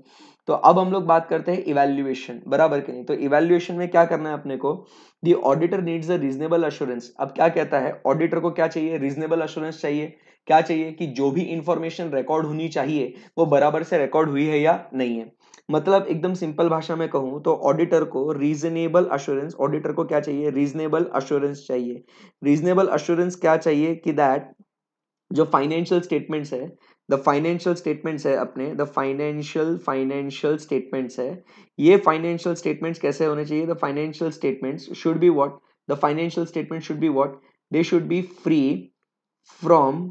तो अब हम लोग बात करते हैं इवैल्यूएशन, बराबर कि नहीं। तो इवैल्यूएशन में क्या करना है अपने को, the auditor needs a reasonable assurance. अब क्या कहता है, ऑडिटर को क्या चाहिए, रीजनेबल अश्योरेंस चाहिए। क्या चाहिए कि जो भी इंफॉर्मेशन रिकॉर्ड होनी चाहिए वो बराबर से रिकॉर्ड हुई है या नहीं है। मतलब एकदम सिंपल भाषा में कहूं तो ऑडिटर को रीजनेबल अश्योरेंस, ऑडिटर को क्या चाहिए, रीजनेबल अश्योरेंस चाहिए। रीजनेबल अश्योरेंस क्या चाहिए कि दैट जो फाइनेंशियल स्टेटमेंट्स है, द फाइनेंशियल स्टेटमेंट्स है अपने, द फाइनेंशियल स्टेटमेंट्स है, ये फाइनेंशियल स्टेटमेंट्स कैसे होने चाहिए, the financial statements should be what, the financial statement should be what, they should be free from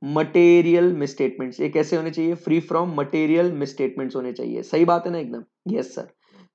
material misstatements. ये कैसे होने चाहिए, फ्री फ्रॉम मटेरियल मिसस्टेटमेंट्स होने चाहिए। सही बात है ना एकदम, यस सर।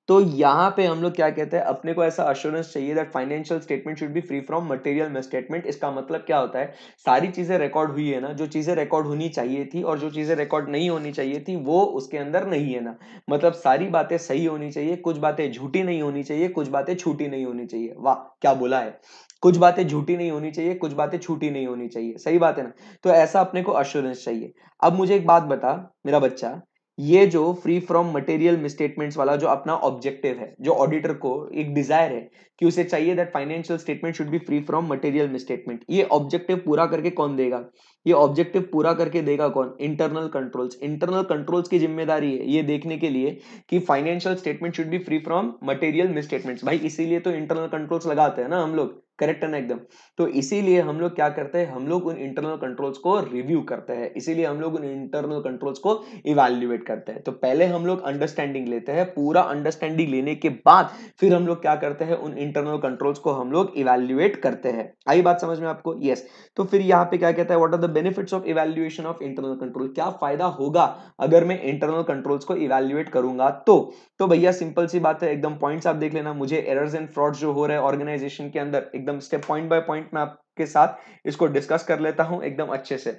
तो यहां पे हम लोग क्या कहते हैं, अपने को ऐसा अश्योरेंस चाहिए that financial statement should be free from material misstatement. इसका मतलब क्या होता है, सारी चीजें रिकॉर्ड हुई है ना, जो चीजें रिकॉर्ड होनी चाहिए थी और जो चीजें रिकॉर्ड नहीं होनी चाहिए थी वो उसके अंदर नहीं है ना। मतलब सारी बातें सही होनी चाहिए, कुछ बातें झूठी नहीं होनी चाहिए, कुछ बातें छूटी नहीं होनी चाहिए। वाह क्या बोला है, कुछ बातें झूठी नहीं होनी चाहिए, कुछ बातें छूटी नहीं होनी चाहिए। सही बात है ना। तो ऐसा अपने को अश्योरेंस चाहिए। अब मुझे एक बात बता मेरा बच्चा, ये जो फ्री फ्रॉम मटेरियल मिसस्टेटमेंट्स वाला जो अपना ऑब्जेक्टिव है, जो ऑडिटर को एक डिजायर है कि उसे चाहिए that financial statement should be free from material misstatement, ये ऑब्जेक्टिव पूरा करके कौन देगा, ये ऑब्जेक्टिव पूरा करके देगा कौन, इंटरनल कंट्रोल्स। इंटरनल कंट्रोल्स की जिम्मेदारी है ये देखने के लिए कि financial statement should be free from material misstatements. भाई इसीलिए तो इंटरनल कंट्रोल्स लगाते हैं ना हम लोग, करेक्ट है ना एकदम। तो इसीलिए हम लोग क्या करते हैं, हम लोग उन इंटरनल कंट्रोल्स को रिव्यू करते हैं, इसीलिए हम लोग उन इंटरनल कंट्रोल्स को इवैल्यूएट करते हैं। तो पहले हम लोग अंडरस्टैंडिंग लेते हैं, पूरा अंडरस्टैंडिंग लेने के बाद फिर हम लोग क्या करते हैं, उन इंटरनल कंट्रोल्स को हम लोग इवैल्यूएट करते हैं। आई बात समझ में आपको, यस। तो फिर यहाँ पे क्या कहता है, what are the benefits of evaluation of internal control, क्या फायदा होगा अगर मैं इंटरनल कंट्रोल्स को इवैल्यूएट करूंगा तो भैया सिंपल सी बात है, एकदम पॉइंट्स आप देख लेना। मुझे एरर्स एंड फ्रॉड्स जो हो रहे हैं ऑर्गेनाइजेशन के अंदर, एकदम स्टेप पॉइंट बाय पॉइंट मैं आपके साथ इसको डिस्कस कर लेता हूं एकदम अच्छे से।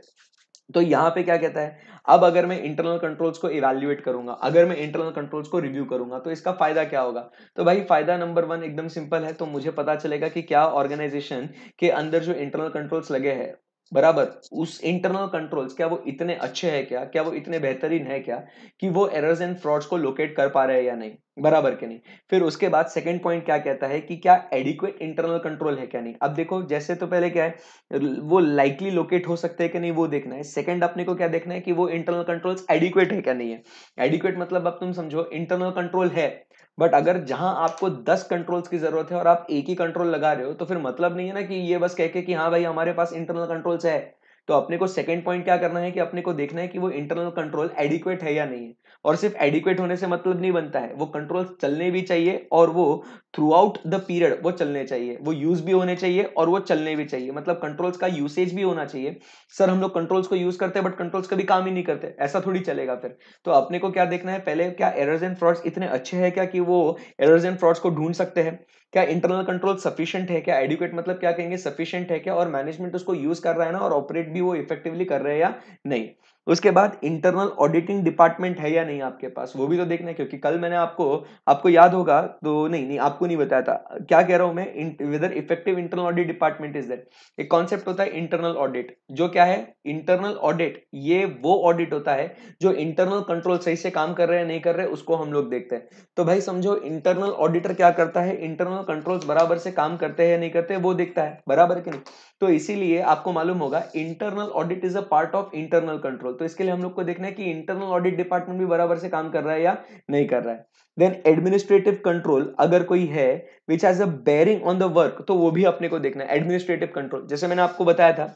तो यहां पे क्या कहता है, अब अगर मैं इंटरनल कंट्रोल्स को इवैल्यूएट करूंगा, अगर मैं इंटरनल कंट्रोल्स को रिव्यू करूंगा तो इसका फायदा क्या होगा। तो भाई फायदा नंबर 1 एकदम सिंपल है, तो मुझे पता चलेगा कि क्या ऑर्गेनाइजेशन के अंदर जो इंटरनल कंट्रोल्स लगे हैं, बराबर, उस इंटरनल कंट्रोल्स क्या वो इतने अच्छे हैं, क्या वो इतने बेहतरीन है क्या कि वो एरर्स एंड फ्रॉड्स को लोकेट कर पा रहे हैं या नहीं, बराबर के नहीं। फिर उसके बाद सेकंड पॉइंट क्या कहता है कि क्या एडिक्वेट इंटरनल कंट्रोल है क्या नहीं। अब देखो जैसे तो पहले क्या है, वो लाइकली लोकेट हो सकते हैं कि नहीं वो देखना है। सेकंड अपने को क्या देखना है कि वो इंटरनल कंट्रोल्स एडिक्वेट है क्या नहीं है। एडिक्वेट मतलब अब तुम समझो इंटरनल कंट्रोल है, बट अगर जहां आपको 10 कंट्रोल्स की जरूरत है और आप एक ही कंट्रोल लगा रहे हो तो फिर मतलब नहीं है ना कि ये बस कह के कि हाँ भाई हमारे पास इंटरनल कंट्रोल्स है। तो अपने को सेकंड पॉइंट क्या करना है कि अपने को देखना है कि वो इंटरनल कंट्रोल एडिक्वेट है या नहीं है। और सिर्फ एडिक्वेट होने से मतलब नहीं बनता है, वो कंट्रोल चलने भी चाहिए और वो थ्रू आउट द पीरियड वो चलने चाहिए, वो यूज भी होने चाहिए और वो चलने भी चाहिए। मतलब कंट्रोल्स का यूसेज भी होना चाहिए। सर हम लोग कंट्रोल्स को यूज करते हैं बट कंट्रोल्स कभी काम ही नहीं करते, ऐसा थोड़ी चलेगा फिर। तो अपने को क्या देखना है पहले, क्या एरर्स एंड फ्रॉड्स इतने अच्छे हैं क्या कि वो एरर्स एंड फ्रॉड्स को ढूंढ सकते हैं, क्या इंटरनल कंट्रोल सफिशिएंट है क्या, एडिक्वेट मतलब क्या कहेंगे, सफिशिएंट है क्या, और मैनेजमेंट उसको यूज कर रहा है ना और ऑपरेट भी वो इफेक्टिवली कर रहे हैं या नहीं। उसके बाद इंटरनल ऑडिटिंग डिपार्टमेंट है या नहीं आपके पास, वो भी तो देखना है। क्योंकि कल मैंने आपको याद होगा तो नहीं आपको नहीं बताया था, क्या कह रहा हूं मैं, whether effective internal audit department is that. एक कॉन्सेप्ट होता है इंटरनल ऑडिट, जो क्या है इंटरनल ऑडिट, ये वो ऑडिट होता है जो इंटरनल कंट्रोल सही से काम कर रहे हैं नहीं कर रहे उसको हम लोग देखते हैं। तो भाई समझो इंटरनल ऑडिटर क्या करता है, इंटरनल कंट्रोल्स बराबर से काम करते हैं या नहीं करते वो देखता है, बराबर कि नहीं। तो इसीलिए आपको मालूम होगा internal audit is a part of internal controls. Control, तो इसके लिए हम लोग को देखना है कि इंटरनल ऑडिट डिपार्टमेंट भी बराबर से काम कर रहा है या नहीं कर रहा है। देन एडमिनिस्ट्रेटिव कंट्रोल अगर कोई है which has a bearing on the work, तो वो भी अपने को देखना है। एडमिनिस्ट्रेटिव कंट्रोल जैसे मैंने आपको बताया था,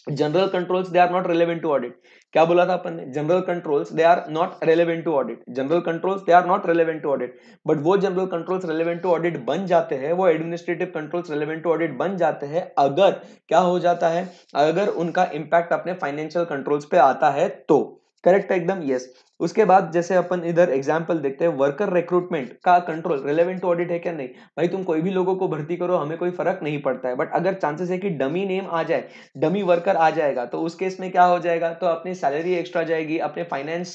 general controls they are not relevant to audit. क्या बोला था अपन ने? General controls they are not relevant to audit, general controls they are not relevant to audit. But वो general controls relevant to audit बन जाते हैं, वो administrative controls relevant to audit बन जाते हैं अगर क्या हो जाता है, अगर उनका इंपैक्ट अपने फाइनेंशियल कंट्रोल्स पे आता है तो। करेक्ट है एकदम, यस। उसके बाद जैसे अपन इधर एग्जांपल देखते हैं, वर्कर रिक्रूटमेंट का कंट्रोल रेलेवेंट टू ऑडिट है क्या? नहीं भाई, तुम कोई भी लोगों को भर्ती करो, हमें कोई फर्क नहीं पड़ता है, बट अगर चांसेस है कि डमी नेम आ जाए, डमी वर्कर आ जाएगा, तो उस केस में क्या हो जाएगा, तो अपनी सैलरी एक्स्ट्रा जाएगी, अपने फाइनेंस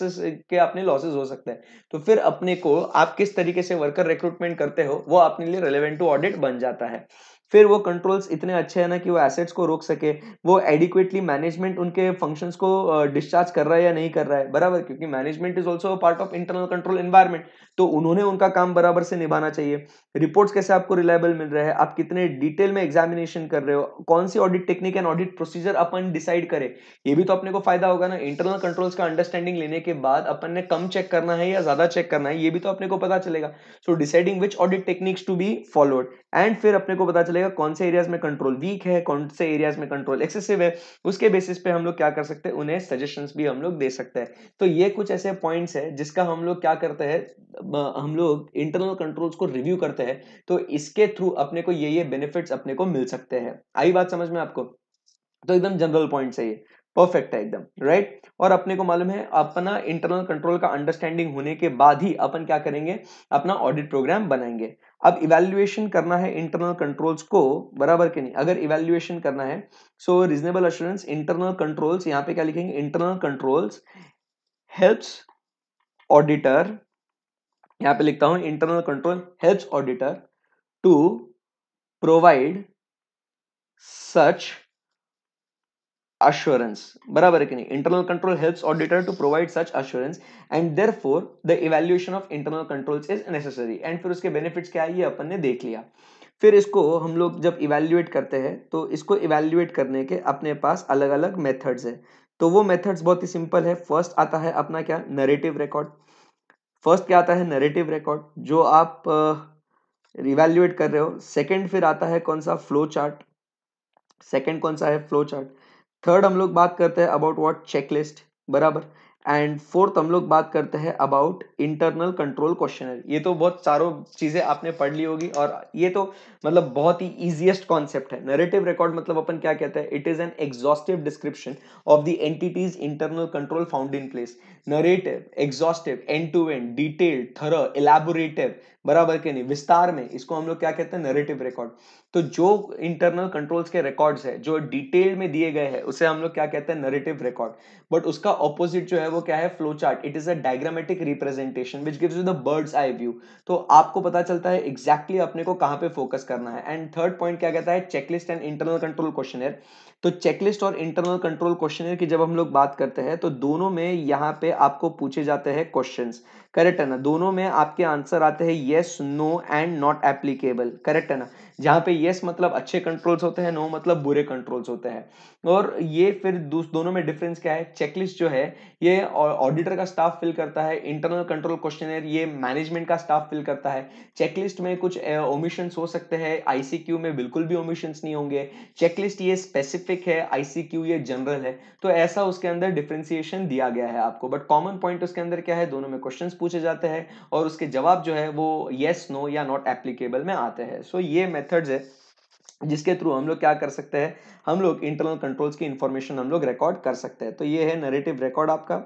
के अपने लॉसेस हो सकते हैं। तो फिर अपने को आप किस तरीके से वर्कर रिक्रूटमेंट करते हो वो अपने लिए रेलेवेंट टू ऑडिट बन जाता है। फिर वो कंट्रोल्स इतने अच्छे हैं ना कि वो एसेट्स को रोक सके, वो एडिक्वेटली मैनेजमेंट उनके फंक्शंस को डिस्चार्ज कर रहा है या नहीं कर रहा है, बराबर, क्योंकि management is also part of internal control environment, तो उन्होंने उनका काम बराबर से निभाना चाहिए। रिपोर्ट्स कैसे आपको रिलायबल मिल रहे हैं, आप कितने डिटेल में एग्जामिनेशन कर रहे हो, कौन सी audit technique and audit procedure अपन डिसाइड करें, ये भी तो अपने को फायदा होगा ना। इंटरनल कंट्रोल्स का अंडरस्टैंडिंग लेने के बाद अपन ने कम चेक करना है या ज्यादा चेक करना है, ये भी तो अपने को पता चलेगा। So deciding which audit techniques to be followed, and फिर अपने को पता चलेगा कौन से एरियाज में कंट्रोल वीक है, कौन से एरियाज में कंट्रोल एक्सेसिव है, उसके बेसिस पे हम लोग क्या कर सकते हैं, उन्हें सजेशंस भी हम लोग दे सकते हैं। तो ये कुछ ऐसे पॉइंट्स है जिसका हम लोग क्या करते हैं, हम लोग इंटरनल कंट्रोल्स को रिव्यू करते हैं, तो इसके थ्रू अपने को ये बेनिफिट्स अपने को मिल सकते हैं। आई बात समझ में आपको? तो एकदम जनरल पॉइंट्स है ये, परफेक्ट है एकदम, राइट। और अपने को मालूम है अपना इंटरनल कंट्रोल का अंडरस्टैंडिंग होने के बाद ही अपन क्या करेंगे, अपना ऑडिट प्रोग्राम बनाएंगे। अब इवैल्यूएशन करना है इंटरनल कंट्रोल्स को, बराबर के नहीं? अगर इवैल्यूएशन करना है, सो रीजनेबल अश्योरेंस इंटरनल कंट्रोल्स, यहां पे क्या लिखेंगे, इंटरनल कंट्रोल्स हेल्प्स ऑडिटर, यहां पे लिखता हूं internal control helps auditor to provide such assurance, बराबर है कि नहीं? Internal control helps auditor to provide such assurance and therefore the evaluation of internal controls is necessary. And फिर उसके बेनिफिट्स क्या है ये अपन ने देख लिया। फिर इसको हम लोग जब इवैल्यूएट करते हैं, तो इसको इवैल्यूएट करने के अपने पास अलग अलग मेथड्स है। तो वो मेथड्स बहुत ही सिंपल है। फर्स्ट आता है अपना क्या, नरेटिव रिकॉर्ड। फर्स्ट क्या आता है, नरेटिव रिकॉर्ड, जो आप इवैल्यूएट कर रहे हो। सेकंड फिर आता है कौन सा, फ्लो चार्ट। सेकंड कौन सा है, फ्लो चार्ट। थर्ड हम लोग बात करते हैं अबाउट व्हाट, चेकलिस्ट, बराबर। एंड फोर्थ हम लोग बात करते हैं अबाउट इंटरनल कंट्रोल क्वेश्चनर। ये तो बहुत सारों चीजें आपने पढ़ ली होगी, और ये तो मतलब बहुत ही इजीएस्ट कॉन्सेप्ट है। नरेटिव रिकॉर्ड मतलब अपन क्या कहते हैं, it is an exhaustive description of the entity's internal control found in place. Narrative, exhaustive, end to end, detailed, thorough, elaborative, बराबर के नहीं, विस्तार में, इसको हम लोग क्या कहते हैं, नरेटिव रिकॉर्ड। तो जो इंटरनल कंट्रोल्स के रिकॉर्ड्स है जो डिटेल में दिए गए हैं, उसे हम लोग क्या कहते हैं, नरेटिव रिकॉर्ड। बट उसका ऑपोजिट जो है वो क्या है, flow chart. It is a diagrammatic representation which gives you the birds eye view. तो आपको पता चलता है एग्जैक्टली अपने को कहां पे फोकस करना है। एंड थर्ड पॉइंट क्या कहता है, checklist and internal control questionnaire. तो चेकलिस्ट और इंटरनल कंट्रोल क्वेश्चनर की जब हम लोग बात करते हैं, तो दोनों में यहाँ पे आपको पूछे जाते हैं क्वेश्चंस, करेक्ट है ना? दोनों में आपके आंसर आते हैं yes, no and not applicable, correct है ना? जहां पे येस मतलब अच्छे कंट्रोल्स होते हैं, नो मतलब बुरे कंट्रोल्स होते हैं। और ये फिर दोनों में डिफरेंस क्या है, चेकलिस्ट जो है ये ऑडिटर का स्टाफ फिल करता है, इंटरनल कंट्रोल क्वेश्चनर ये मैनेजमेंट का स्टाफ फिल करता है। चेकलिस्ट में कुछ ओमिशंस हो सकते हैं, आईसीक्यू में बिल्कुल भी ओमिशंस नहीं होंगे। चेकलिस्ट ये स्पेसिफिक है, आईसीक्यू ये जनरल है। तो ऐसा उसके अंदर डिफरेंशिएशन दिया गया है आपको, बट कॉमन पॉइंट उसके अंदर क्या है, दोनों में क्वेश्चंस पूछे जाते हैं और उसके जवाब जो है वो येस, नो या नॉट एप्लीकेबल में आते हैं। सो ये मेथड्स है जिसके थ्रू हम लोग क्या कर सकते हैं, हम लोग इंटरनल कंट्रोल्स की इंफॉर्मेशन हम लोग रिकॉर्ड कर सकते हैं। तो ये है नरेटिव रिकॉर्ड आपका,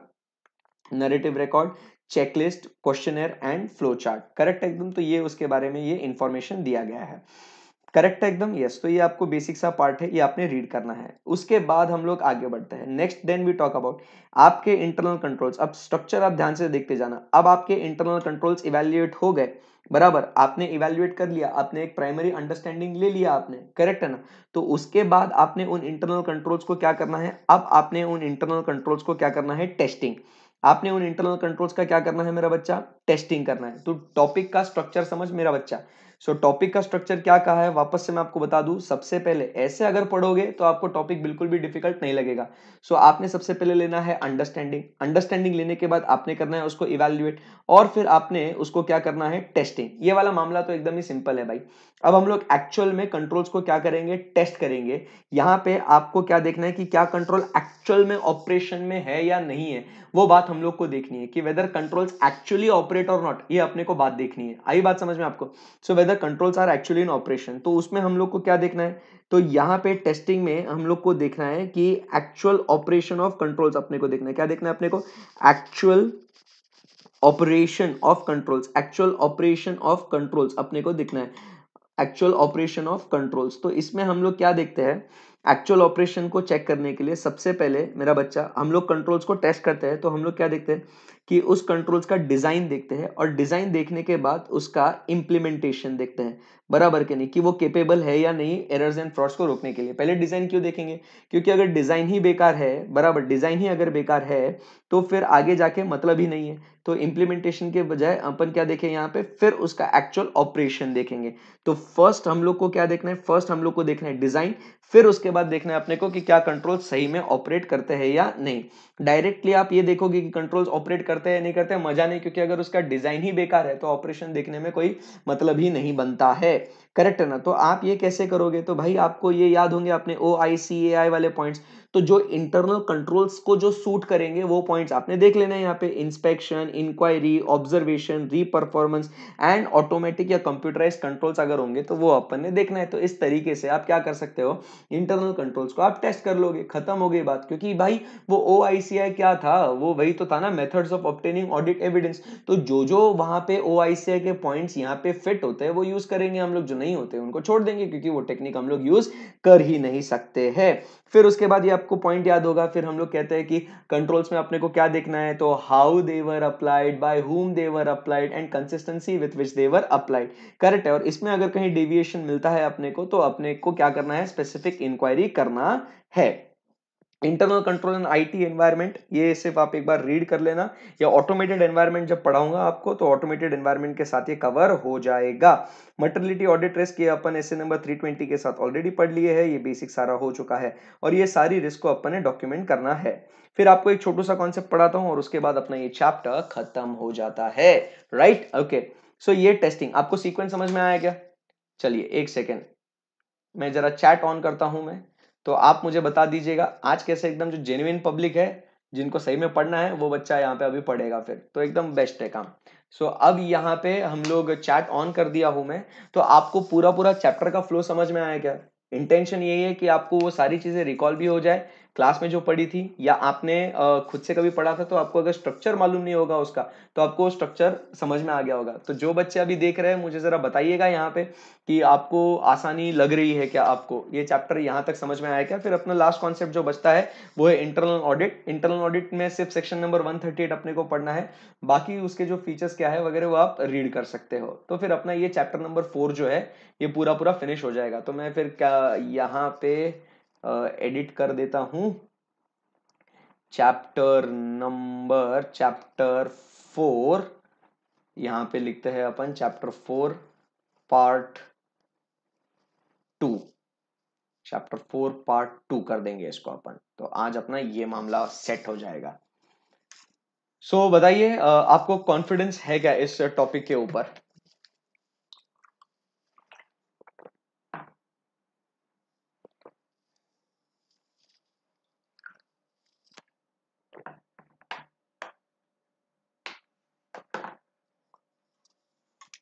narrative record, checklist, questionnaire and flow chart, correct एकदम। तो ये उसके बारे में ये इंफॉर्मेशन दिया गया है, करेक्ट है एकदम, यस। तो ये आपको बेसिक सा पार्ट है, ये आपने रीड करना है। उसके बाद हम लोग आगे बढ़ते हैं next, then we talk about आपके इंटरनल कंट्रोल्स। अब स्ट्रक्चर आप ध्यान से देखते जाना। अब आपके इंटरनल कंट्रोल्स इवैल्यूएट हो गए, बराबर, आपने इवैल्यूएट कर लिया, आपने एक प्राइमरी अंडरस्टैंडिंग ले लिया आपने, करेक्ट है ना? तो उसके बाद आपने उन इंटरनल कंट्रोल्स को क्या करना है, अब आपने उन इंटरनल कंट्रोल्स को क्या करना है, टेस्टिंग। आपने उन इंटरनल कंट्रोल्स का क्या करना है मेरा बच्चा, टेस्टिंग करना है। तो टॉपिक का स्ट्रक्चर समझ मेरा बच्चा। सो टॉपिक का स्ट्रक्चर क्या कहा है वापस से मैं आपको बता दूं, सबसे पहले ऐसे अगर पढ़ोगे तो आपको टॉपिक बिल्कुल भी डिफिकल्ट नहीं लगेगा। सो आपने सबसे पहले लेना है अंडरस्टैंडिंग, अंडरस्टैंडिंग लेने के बाद आपने करना है उसको इवैल्यूएट, और फिर आपने उसको क्या करना है, टेस्टिंग। ये वाला मामला तो एकदम ही सिंपल है भाई। अब हम लोग एक्चुअल में कंट्रोल्स को क्या करेंगे, टेस्ट करेंगे। यहां पे आपको क्या देखना है कि क्या कंट्रोल एक्चुअल में ऑपरेशन में है या नहीं है, वो बात हम लोग को देखनी है कि वेदर कंट्रोल्स एक्चुअली ऑपरेट और नॉट, ये अपने को बात देखनी है। आई बात समझ में आपको? So whether controls are actually in operation, तो उसमें हम लोग को क्या देखना है, तो यहां पे टेस्टिंग में हम लोग को देखना है कि एक्चुअल ऑपरेशन ऑफ कंट्रोल्स अपने को देखना है। क्या देखना है अपने को, actual operation of controls, actual operation of controls अपने को देखना है, एक्चुअल ऑपरेशन ऑफ कंट्रोल्स। तो इसमें हम लोग क्या देखते हैं, एक्चुअल ऑपरेशन को चेक करने के लिए सबसे पहले मेरा बच्चा हम लोग कंट्रोल्स को टेस्ट करते हैं, तो हम लोग क्या देखते हैं कि उस कंट्रोल्स का डिजाइन देखते हैं, और डिजाइन देखने के बाद उसका इंप्लीमेंटेशन देखते हैं, बराबर के नहीं, कि वो केपेबल है या नहीं एरर्स एंड फ्रॉड्स को रोकने के लिए। पहले डिजाइन क्यों देखेंगे, क्योंकि अगर डिजाइन ही बेकार है, बराबर, डिजाइन ही अगर बेकार है तो फिर आगे जाके मतलब ही नहीं है। तो इंप्लीमेंटेशन के बजाय अपन क्या देखें यहाँ पे, फिर उसका एक्चुअल ऑपरेशन देखेंगे। तो फर्स्ट हम लोग को क्या देखना है, फर्स्ट हम लोग को देखना है डिजाइन, फिर उसके बाद देखना है अपने को कि क्या कंट्रोल सही में ऑपरेट करते हैं या नहीं। डायरेक्टली आप ये देखोगे कि कंट्रोल्स ऑपरेट करते हैं नहीं करते हैं, मजा नहीं, क्योंकि अगर उसका डिजाइन ही बेकार है तो ऑपरेशन देखने में कोई मतलब ही नहीं बनता है। करेक्ट है ना? तो आप ये कैसे करोगे, तो भाई आपको ये याद होंगे अपने OICAI वाले पॉइंट्स। तो जो इंटरनल कंट्रोल्स को जो सूट करेंगे वो पॉइंट्स आपने देख लेना है यहाँ पे, inspection, inquiry, observation, reperformance and automatic या कंप्यूटराइज कंट्रोल्स अगर होंगे तो वो अपन ने देखना है। तो इस तरीके से आप क्या कर सकते हो, इंटरनल कंट्रोल्स को आप टेस्ट कर लोगे, खत्म हो गई बात। क्योंकि भाई वो OICAI क्या था, वो वही तो था ना, methods of obtaining audit evidence. तो जो जो वहां पे OICAI के पॉइंट्स यहाँ पे फिट होते हैं वो यूज करेंगे हम लोग, जो नहीं होते उनको छोड़ देंगे, क्योंकि वो टेक्निक हम लोग यूज कर ही नहीं सकते हैं। फिर उसके बाद ये आपको पॉइंट याद होगा, फिर हम लोग कहते हैं कि कंट्रोल्स में अपने को क्या देखना है, तो how they were applied, by whom they were applied and consistency with which they were applied। Correct है? और इसमें अगर कहीं डेविएशन मिलता है अपने को, तो अपने को क्या करना है, स्पेसिफिक इंक्वायरी करना है। Internal control and IT environment, ये सिर्फ आप एक बार रीड कर लेना, या ऑटोमेटेड एनवायरनमेंट जब पढ़ाऊंगा आपको तो ऑटोमेटेड एनवायरनमेंट के साथ ये कवर हो जाएगा। मटेरियलिटी ऑडिट रिस्क ये अपन ऐसे नंबर 320 के साथ ऑलरेडी पढ़ लिए है, ये बेसिक सारा हो चुका है, और ये सारी रिस्क को अपन ने डॉक्यूमेंट करना है। फिर आपको एक छोटू सा कॉन्सेप्ट पढ़ाता हूं और उसके बाद अपना ये चैप्टर खत्म हो जाता है। Right, okay. सो ये टेस्टिंग आपको सीक्वेंस समझ में आया क्या? चलिए एक सेकेंड, मैं जरा चैट ऑन करता हूं मैं, तो आप मुझे बता दीजिएगा आज कैसे एकदम जो जेन्युइन पब्लिक है, जिनको सही में पढ़ना है वो बच्चा यहाँ पे अभी पढ़ेगा, फिर तो एकदम बेस्ट है काम। सो अब यहाँ पे हम लोग चैट ऑन कर दिया हूं मैं, तो आपको पूरा पूरा चैप्टर का फ्लो समझ में आया क्या? इंटेंशन यही है कि आपको वो सारी चीजें रिकॉल भी हो जाए क्लास में जो पढ़ी थी, या आपने खुद से कभी पढ़ा था, तो आपको अगर स्ट्रक्चर मालूम नहीं होगा उसका, तो आपको स्ट्रक्चर समझ में आ गया होगा। तो जो बच्चे अभी देख रहे हैं मुझे जरा बताइएगा यहाँ पे कि आपको आसानी लग रही है क्या, आपको ये चैप्टर यहाँ तक समझ में आया क्या? फिर अपना लास्ट कॉन्सेप्ट जो बचता है वो है इंटरनल ऑडिट। इंटरनल ऑडिट में सिर्फ सेक्शन नंबर 138 अपने को पढ़ना है, बाकी उसके जो फीचर्स क्या है वगैरह वो आप रीड कर सकते हो। तो फिर अपना ये चैप्टर नंबर 4 जो है ये पूरा पूरा फिनिश हो जाएगा। तो मैं फिर क्या यहाँ पे एडिट कर देता हूँ, चैप्टर 4, यहाँ पे लिखते हैं अपन चैप्टर 4 पार्ट 2, चैप्टर 4 पार्ट 2 कर देंगे इसको अपन। तो आज अपना ये मामला सेट हो जाएगा। सो बताइए आपको कॉन्फिडेंस है क्या इस टॉपिक के ऊपर?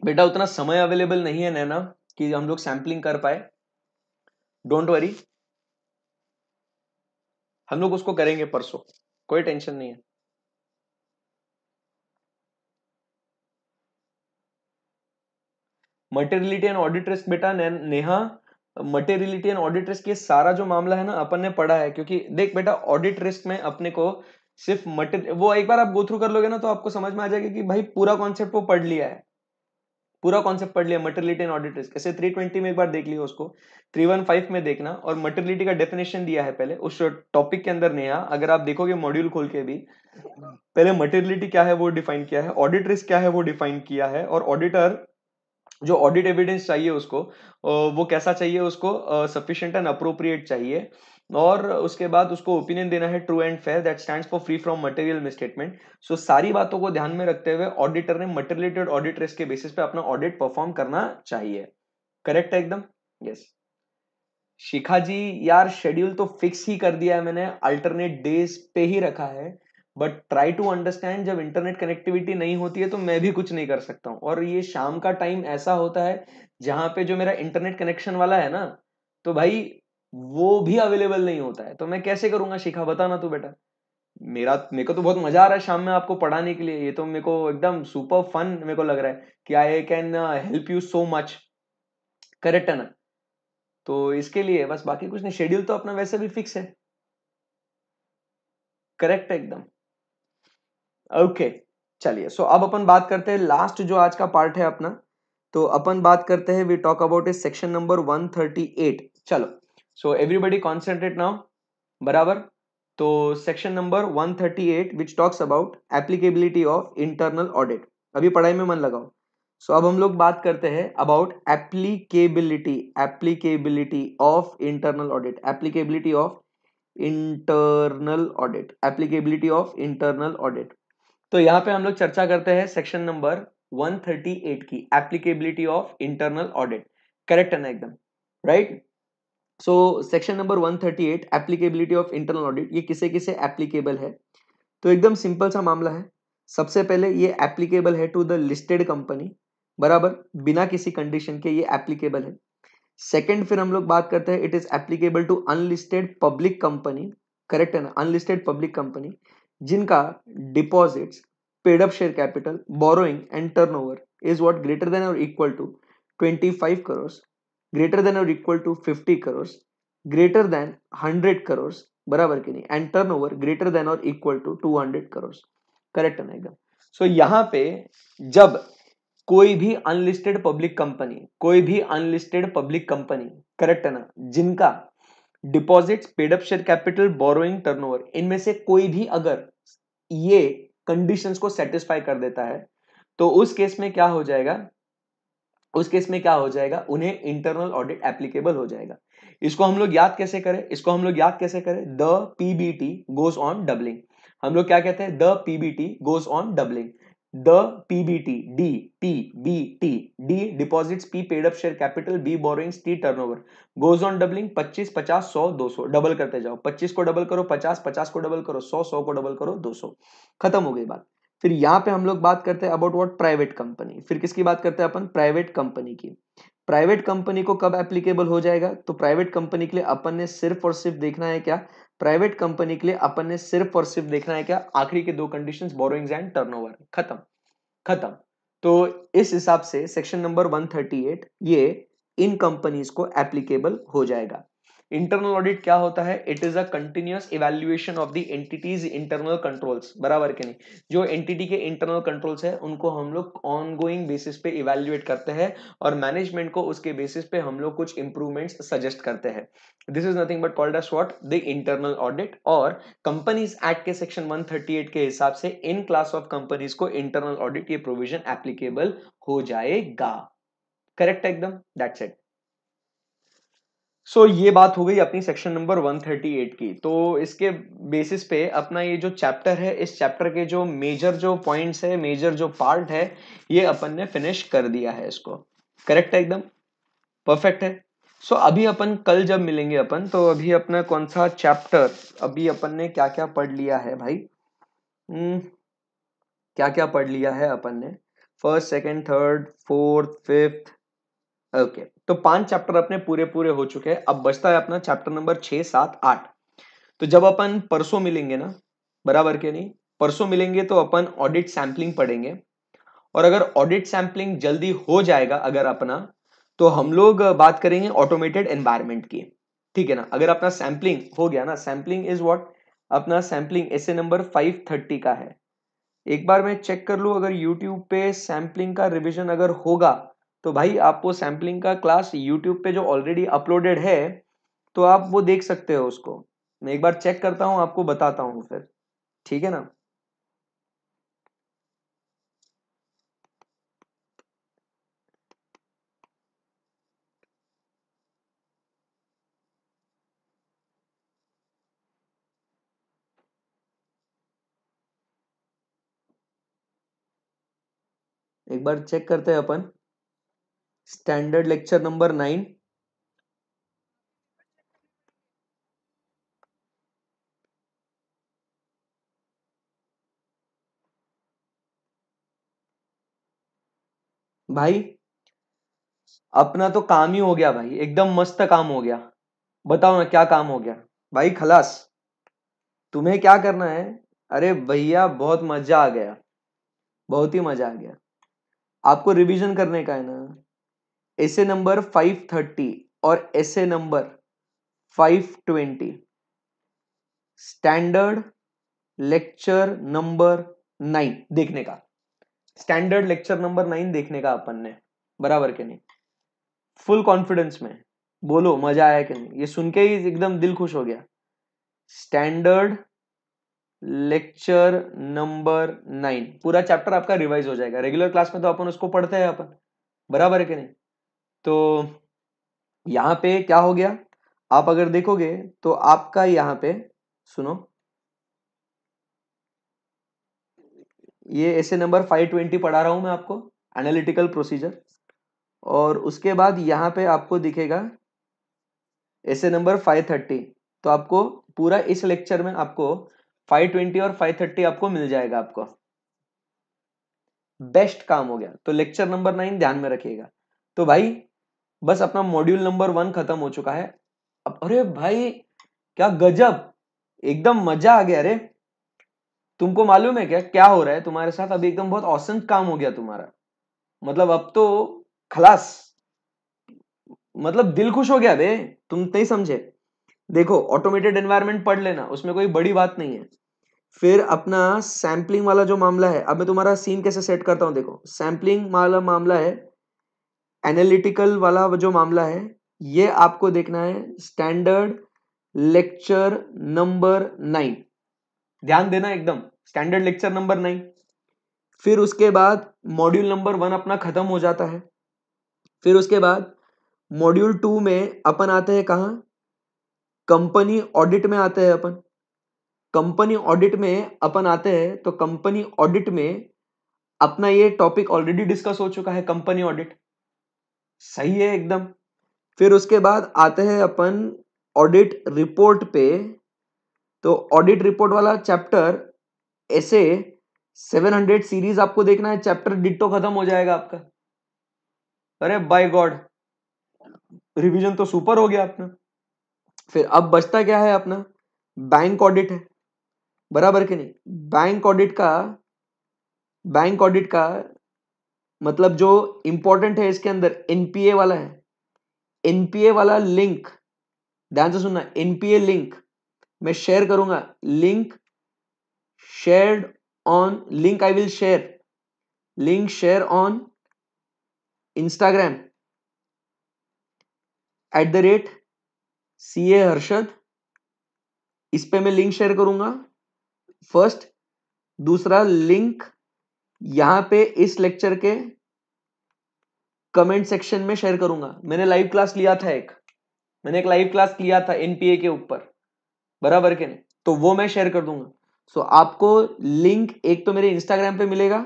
बेटा उतना समय अवेलेबल नहीं है नैना कि हम लोग सैंपलिंग कर पाए, डोंट वरी, हम लोग उसको करेंगे परसों, कोई टेंशन नहीं है। मटेरियलिटी एंड ऑडिट रिस्क बेटा Neha, materiality and audit risk ये सारा जो मामला है ना अपन ने पढ़ा है। क्योंकि देख बेटा ऑडिट रिस्क में अपने को सिर्फ मटेरियल, वो एक बार आप गो थ्रू कर लोगे ना तो आपको समझ में आ जाएगा कि भाई पूरा कॉन्सेप्ट वो पढ़ लिया है, पूरा कॉन्सेप्ट पढ़ लिया मटेरियलिटी एंड ऑडिट रिस्क। ऐसे 320 में एक बार देख लिया उसको, 315 में देखना, और मटेरियलिटी का डेफिनेशन दिया है पहले उस टॉपिक के अंदर। नेहा अगर आप देखोगे मॉड्यूल खोल के भी, पहले मटेरियलिटी क्या है वो डिफाइन किया है, ऑडिट रिस्क क्या है वो डिफाइन किया है, और ऑडिटर जो ऑडिट एविडेंस चाहिए उसको वो कैसा चाहिए उसको, सफिशिएंट एंड अप्रोप्रिएट चाहिए, और उसके बाद उसको ओपिनियन देना है true and fair that stands for free from material misstatement. So सारी बातों को ध्यान में रखते हुए ऑडिटर ने मटेरियलिटी ऑडिट रिस्क के बेसिस पे अपना ऑडिट परफॉर्म करना चाहिए। करेक्ट है एकदम? यस। शिखा जी, यार शेड्यूल तो फिक्स ही कर दिया है मैंने, अल्टरनेट डेज पे ही रखा है, बट ट्राई टू अंडरस्टैंड, जब इंटरनेट कनेक्टिविटी नहीं होती है तो मैं भी कुछ नहीं कर सकता हूँ, और ये शाम का टाइम ऐसा होता है जहां पे जो मेरा इंटरनेट कनेक्शन वाला है ना, तो भाई वो भी अवेलेबल नहीं होता है, तो मैं कैसे करूंगा? शिखा बता ना तू बेटा। मेरे को तो बहुत मजा आ रहा है शाम में आपको पढ़ाने के लिए, ये तो मेरे को एकदम सुपर फन मेरे को लग रहा है कि I can help you so much. Correct है ना? तो इसके लिए बस, बाकी कुछ नहीं, शेड्यूल तो अपना वैसे भी फिक्स है। करेक्ट है एकदम। ओके, चलिए, सो अब अपन बात करते हैं लास्ट जो आज का पार्ट है अपना, तो अपन बात करते हैं, we talk about is section number 138। चलो, सो एवरीबॉडी कॉन्सेंट्रेट नाउ, बराबर। तो section number 138 which talks about applicability of internal audit. अभी पढ़ाई में मन लगाओ। सो अब हम लोग बात करते हैं about applicability, applicability of internal audit, applicability of internal audit, applicability of internal audit. तो यहां पे हम लोग चर्चा करते हैं सेक्शन नंबर 138 की, applicability of internal audit. Correct है ना एकदम? Right. So section number 138 applicability of internal audit, ये किसे किसे एप्लीकेबल है? तो एकदम सिंपल सा मामला है। सबसे पहले ये एप्लीकेबल है टू द लिस्टेड कंपनी, बराबर, बिना किसी कंडीशन के ये एप्लीकेबल है। सेकंड फिर हम लोग बात करते हैं, it is applicable to unlisted public company. Correct है ना? अनलिस्टेड पब्लिक कंपनी जिनका deposits, paid up share capital, borrowing and turnover is what greater than और equal to 25 crore, greater than और equal to 50 crore, greater than 100 crore, बराबर कि नहीं, and turnover greater than और equal to 200 crore. Correct है ना एकदम? सो यहां पे जब कोई भी अनलिस्टेड पब्लिक कंपनी, कोई भी अनलिस्टेड पब्लिक कंपनी, करेक्ट है ना, जिनका deposits, paid up share capital, borrowing, turnover, इनमें से कोई भी अगर ये कंडीशंस को सेटिस्फाई कर देता है, तो उस केस में क्या हो जाएगा, उस केस में क्या हो जाएगा, उन्हें इंटरनल ऑडिट एप्लीकेबल हो जाएगा। इसको हम लोग याद कैसे करें, इसको हम लोग याद कैसे करें, the PBT goes on doubling. हम लोग क्या कहते हैं, the PBT goes on doubling. The PBT, D, P, B, T, D deposits, P paid up share capital, B borrowings, T turnover, goes on doubling. 25, 50, 100, 200, double करते जाओ। 25 को double करो 50, 50 को डबल करो 100, 100 को डबल करो 200। खत्म हो गई बात। फिर यहां पे हम लोग बात करते हैं अबाउट व्हाट, प्राइवेट कंपनी। फिर किसकी बात करते हैं अपन, प्राइवेट कंपनी की। प्राइवेट कंपनी को कब एप्लीकेबल हो जाएगा, तो प्राइवेट कंपनी के लिए अपन ने सिर्फ और सिर्फ देखना है क्या, प्राइवेट कंपनी के लिए अपन ने सिर्फ और सिर्फ देखना है क्या, आखिरी के दो कंडीशंस, बोरोइंग्स एंड टर्नओवर। खत्म, खत्म। तो इस हिसाब से सेक्शन नंबर 138 ये इन कंपनीज को एप्लीकेबल हो जाएगा। इंटरनल ऑडिट क्या होता है, it is a continuous evaluation of the entity's internal controls, बराबर के नहीं, जो एंटिटी के इंटरनल कंट्रोल्स है उनको हम लोग ऑनगोइंग बेसिस पे इवैल्यूएट करते हैं, और मैनेजमेंट को उसके बेसिस पे हम लोग कुछ इंप्रूवमेंट्स सजेस्ट करते हैं। This is nothing but called as what, the internal audit. और कंपनीज एक्ट के सेक्शन 138 के हिसाब से इन क्लास ऑफ कंपनीज को इंटरनल ऑडिट ये प्रोविजन एप्लीकेबल हो जाएगा। करेक्ट एकदम? That's it. सो ये बात हो गई अपनी सेक्शन नंबर 138 की। तो इसके बेसिस पे अपना ये जो चैप्टर है, इस चैप्टर के जो मेजर जो पॉइंट्स है, मेजर जो पार्ट है, ये अपन ने फिनिश कर दिया है इसको। करेक्ट है एकदम? परफेक्ट है। सो अभी अपन कल जब मिलेंगे अपन, तो अभी अपना कौन सा चैप्टर, अभी अपन ने क्या क्या पढ़ लिया है भाई, क्या क्या पढ़ लिया है अपन ने, first, second, third, fourth, fifth. Okay, तो 5 चैप्टर अपने पूरे पूरे हो चुके हैं। अब बचता है अपना चैप्टर नंबर 6, 7, 8। तो जब अपन परसों मिलेंगे ना, बराबर के नहीं, परसों मिलेंगे तो अपन ऑडिट सैंपलिंग पढ़ेंगे। और अगर ऑडिट सैंपलिंग जल्दी हो जाएगा अगर अपना, तो हम लोग बात करेंगे ऑटोमेटेड एनवायरनमेंट की। ठीक है ना? अगर अपना सैंपलिंग हो गया ना, सैंपलिंग इज व्हाट, अपना सैंपलिंग ऐसे नंबर 530 का है। एक बार मैं चेक कर लूं, अगर YouTube पे सैंपलिंग का रिवीजन अगर होगा, तो भाई आपको सैंपलिंग का क्लास YouTube पे जो ऑलरेडी अपलोडेड है, तो आप वो देख सकते हो उसको। मैं एक बार चेक करता हूं, आपको बताता हूं फिर। ठीक है ना? एक बार चेक करते हैं अपन। Standard lecture number 9। भाई अपना तो काम ही हो गया भाई, एकदम मस्त काम हो गया। बताओ ना क्या काम हो गया। भाई खलास, तुम्हें क्या करना है। अरे भैया बहुत मजा आ गया, बहुत ही मजा आ गया। आपको रिवीजन करने का है ना, एसे नंबर 530 और एसे नंबर 520, स्टैंडर्ड लेक्चर नंबर 9 देखने का। स्टैंडर्ड लेक्चर नंबर 9 देखने का अपन ने, बराबर के नहीं। फुल कॉन्फिडेंस में बोलो मजा आया कि नहीं। ये सुन के ही एकदम दिल खुश हो गया। स्टैंडर्ड लेक्चर नंबर 9 पूरा चैप्टर आपका रिवाइज हो जाएगा। रेगुलर क्लास में तो अपन उसको पढ़ते हैं अपन, बराबर है कि नहीं। तो यहां पे क्या हो गया, आप अगर देखोगे तो आपका यहां पे सुनो, ये ऐसे नंबर 520 पढ़ा रहा हूं मैं आपको, एनालिटिकल प्रोसीजर। और उसके बाद यहां पे आपको दिखेगा ऐसे नंबर 530। तो आपको पूरा इस लेक्चर में आपको 520 और 530 आपको मिल जाएगा। आपको बेस्ट काम हो गया। तो लेक्चर नंबर 9 ध्यान में रखिएगा। तो भाई बस अपना मॉड्यूल नंबर 1 खत्म हो चुका है। अब अरे भाई क्या गजब, एकदम मजा आ गया। अरे तुमको मालूम है क्या क्या हो रहा है तुम्हारे साथ अभी, एकदम बहुत औसम काम हो गया तुम्हारा। मतलब अब तो खलास, मतलब दिल खुश हो गया बे। तुम नहीं समझे। देखो ऑटोमेटेड एनवायरनमेंट पढ़ लेना, उसमें कोई बड़ी बात नहीं है। फिर अपना सैम्पलिंग वाला जो मामला है, अब मैं तुम्हारा सीन कैसे सेट करता हूं देखो। सैम्पलिंग वाला मामला है, एनालिटिकल वाला जो मामला है, ये आपको देखना है स्टैंडर्ड लेक्चर नंबर 9। ध्यान देना एकदम, स्टैंडर्ड लेक्चर नंबर 9। फिर उसके बाद मॉड्यूल नंबर 1 अपना खत्म हो जाता है। फिर उसके बाद मॉड्यूल 2 में अपन आते हैं कहां, कंपनी ऑडिट में आते हैं अपन। कंपनी ऑडिट में अपन आते हैं तो कंपनी ऑडिट में अपना ये टॉपिक ऑलरेडी डिस्कस हो चुका है, कंपनी ऑडिट। सही है एकदम। फिर उसके बाद आते हैं अपन ऑडिट रिपोर्ट पे। तो ऑडिट रिपोर्ट वाला चैप्टर ऐसे 700 सीरीज आपको देखना है, चैप्टर डिट्टो खत्म हो जाएगा आपका। अरे बाय गॉड, रिवीजन तो सुपर हो गया अपना। फिर अब बचता क्या है अपना, बैंक ऑडिट है, बराबर कि नहीं। बैंक ऑडिट का, बैंक ऑडिट का मतलब जो इंपॉर्टेंट है इसके अंदर एनपीए वाला है। एनपीए वाला लिंक ध्यान से सुनना, एनपीए लिंक मैं शेयर करूंगा। Link shared on, link I will share, link share on Instagram @CA Harshad. इस पे मैं लिंक शेयर करूंगा फर्स्ट। दूसरा लिंक यहां पे इस लेक्चर के कमेंट सेक्शन में शेयर करूंगा। मैंने लाइव क्लास लिया था एक, मैंने एक लाइव क्लास लिया था एनपीए के ऊपर, बराबर के नहीं। तो वो मैं शेयर कर दूंगा। सो आपको लिंक एक तो मेरे इंस्टाग्राम पे मिलेगा,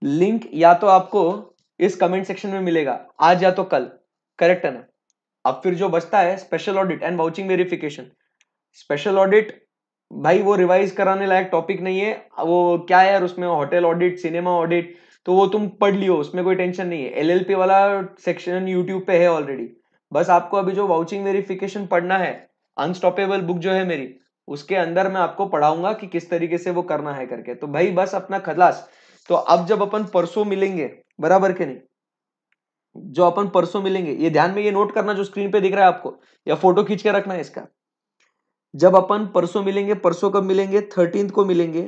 लिंक या तो आपको इस कमेंट सेक्शन में मिलेगा आज या तो कल, करेक्ट है ना। अब फिर जो बचता है special audit and vouching verification. Special audit भाई वो रिवाइज कराने लायक टॉपिक नहीं है। वो क्या है यार, उसमें होटल ऑडिट, सिनेमा ऑडिट, तो वो तुम पढ़ लियो, उसमें कोई टेंशन नहीं है। एलएलपी वाला सेक्शन यूट्यूब पे है ऑलरेडी। बस आपको अभी जो वाउचिंग वेरिफिकेशन पढ़ना है, अनस्टॉपेबल बुक जो है मेरी, उसके अंदर मैं आपको पढ़ाऊंगा कि किस तरीके से वो करना है करके। तो भाई बस अपना खलास। तो अब जब अपन परसों मिलेंगे, बराबर के नहीं, जो अपन परसों मिलेंगे, ये ध्यान में ये नोट करना जो स्क्रीन पे दिख रहा है आपको, या फोटो खींच के रखना है इसका। जब अपन परसों मिलेंगे, परसों कब मिलेंगे, 13 को मिलेंगे।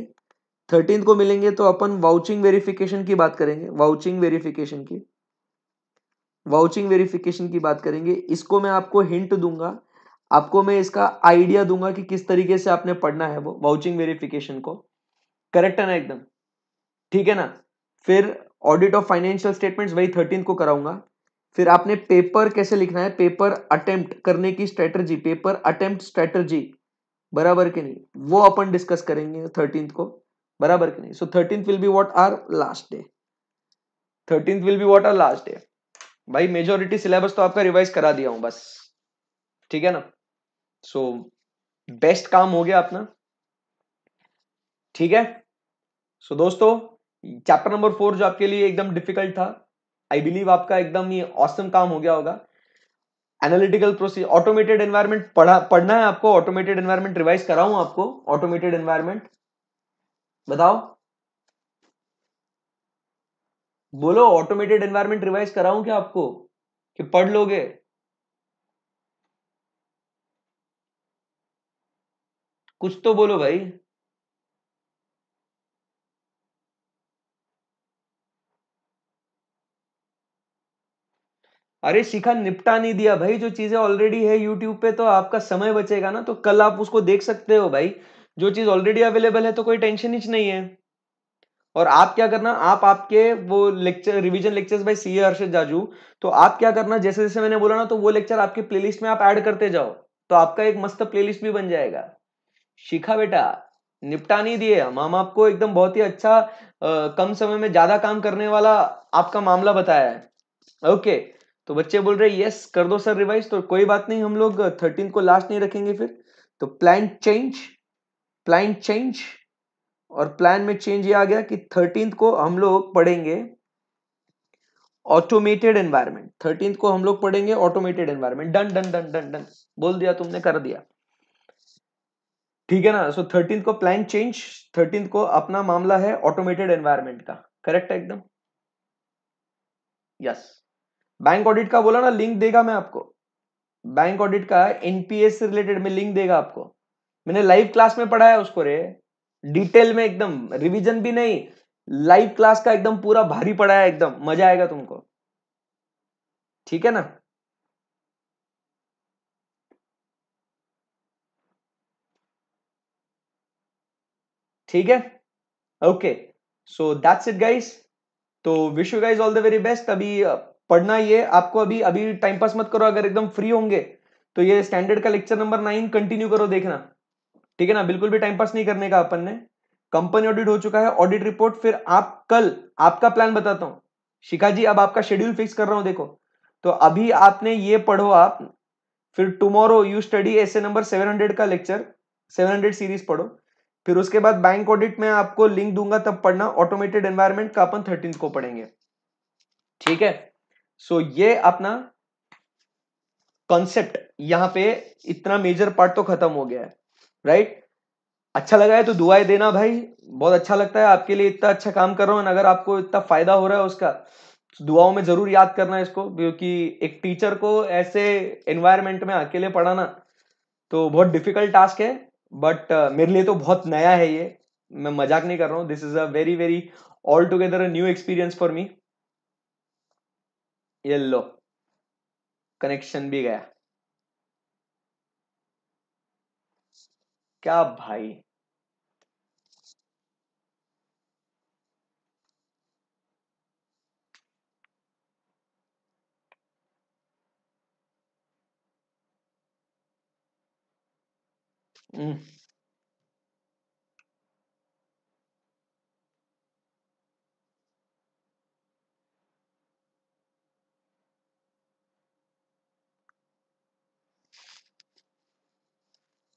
13 को मिलेंगे तो अपन वाउचिंग वेरिफिकेशन की बात करेंगे, वाउचिंग वेरिफिकेशन की, वाउचिंग वेरिफिकेशन की बात करेंगे। इसको मैं आपको हिंट दूंगा, आपको मैं इसका आइडिया दूंगा कि किस तरीके से आपने पढ़ना है वो वाउचिंग वेरिफिकेशन को, करेक्ट है ना एकदम, ठीक है ना। फिर ऑडिट ऑफ फाइनेंशियल स्टेटमेंट्स वही 13 को कराऊंगा। फिर आपने पेपर कैसे लिखना है, पेपर अटेम्प्ट करने की स्ट्रेटजी, पेपर अटेम्प्ट स्ट्रेटजी, बराबर के नहीं, वो अपन डिस्कस करेंगे 13 को, बराबर के नहीं। So 13th will be what are last day. 13th will be what are last day. भाई मेजोरिटी सिलेबस तो आपका रिवाइज करा दिया हूं बस, ठीक है ना। सो बेस्ट काम हो गया अपना, ठीक है। सो दोस्तों चैप्टर नंबर 4 जो आपके लिए एकदम डिफिकल्ट था, आई बिलीव आपका एकदम ये ऑसम काम हो गया होगा। एनालिटिकल प्रोसीजर, ऑटोमेटेड एनवायरनमेंट पढ़ना है आपको, ऑटोमेटेड एनवायरनमेंट रिवाइज कराऊं आपको, ऑटोमेटेड एनवायरनमेंट बताओ, बोलो ऑटोमेटेड एनवायरनमेंट रिवाइज कराऊं क्या आपको, कि पढ़ लोगे? कुछ तो बोलो भाई। अरे शिखा निपटा नहीं दिया भाई, जो चीजें ऑलरेडी है यूट्यूब पे, तो आपका समय बचेगा ना, तो कल आप उसको देख सकते हो भाई। जो चीज ऑलरेडी अवेलेबल है तो कोई टेंशन ही नहीं है। और आप क्या करना, आप आपके वो lecture revision lectures bye CA Harshad Jaju, तो आप क्या करना, जैसे जैसे मैंने बोला ना, तो वो लेक्चर आपके प्लेलिस्ट में आप ऐड करते जाओ, तो आपका एक मस्त प्लेलिस्ट भी बन जाएगा। शिखा बेटा निपटा नहीं दिए हम आपको एकदम बहुत ही अच्छा कम समय में ज्यादा काम करने वाला आपका मामला बताया है। ओके, तो बच्चे बोल रहे यस कर दो सर रिवाइज, तो कोई बात नहीं, हम लोग 13 को लास्ट नहीं रखेंगे फिर। तो प्लान चेंज, प्लान चेंज, और प्लान में चेंज ये आ गया कि 13 को हम लोग पढ़ेंगे ऑटोमेटेड एनवायरनमेंट। 13 को हम लोग पढ़ेंगे automated environment. Done done done done done, बोल दिया तुमने, कर दिया, ठीक है ना। सो 13 को प्लान चेंज, 13 को अपना मामला है ऑटोमेटेड एनवायरनमेंट का, करेक्ट है एकदम, यस। बैंक ऑडिट का बोला ना, लिंक देगा मैं आपको, बैंक ऑडिट का एनपीएस से रिलेटेड में लिंक देगा आपको। मैंने लाइव क्लास में पढ़ाया उसको रे, डिटेल में एकदम, रिवीजन भी नहीं, लाइव क्लास का एकदम पूरा भारी पढ़ाया, एकदम मजा आएगा तुमको, ठीक है ना। ठीक है, okay, so that's it guys. तो wish you guys all the very best. अभी पढ़ना ये आपको, अभी अभी टाइम पास मत करो, अगर एकदम फ्री होंगे तो ये स्टैंडर्ड का लेक्चर नंबर 9 कंटिन्यू करो देखना, ठीक है ना। बिल्कुल भी टाइम पास नहीं करने का अपन ने। कंपनी ऑडिट हो चुका है, ऑडिट रिपोर्ट, फिर आप कल, आपका प्लान बताता हूं शिखा जी, अब आपका शेड्यूल फिक्स कर रहा हूं देखो। तो अभी आपने ये पढ़ो आप, फिर टुमारो यू स्टडी ऐसे नंबर 700 का लेक्चर, 700 सीरीज पढ़ो, फिर उसके बाद बैंक ऑडिट में आपको लिंक दूंगा तब पढ़ना, ऑटोमेटेड एनवायरनमेंट का अपन 13 को पढ़ेंगे, ठीक है। सो ये अपना कॉन्सेप्ट यहां पे, इतना मेजर पार्ट तो खत्म हो गया है, राइट। अच्छा लगा है तो दुआएं देना भाई, बहुत अच्छा लगता है आपके लिए, इतना अच्छा काम कर रहा हूं, अगर आपको इतना फायदा हो रहा है उसका, तो दुआओं में जरूर याद करना इसको, क्योंकि एक टीचर को ऐसे एनवायरनमेंट में अकेले पढ़ाना तो बहुत डिफिकल्ट टास्क है। बट मेरे लिए तो बहुत नया है ये, मैं मजाक नहीं कर रहा हूँ, this is a very very all together a new experience for me. ये लो, कनेक्शन भी गया, क्या भाई।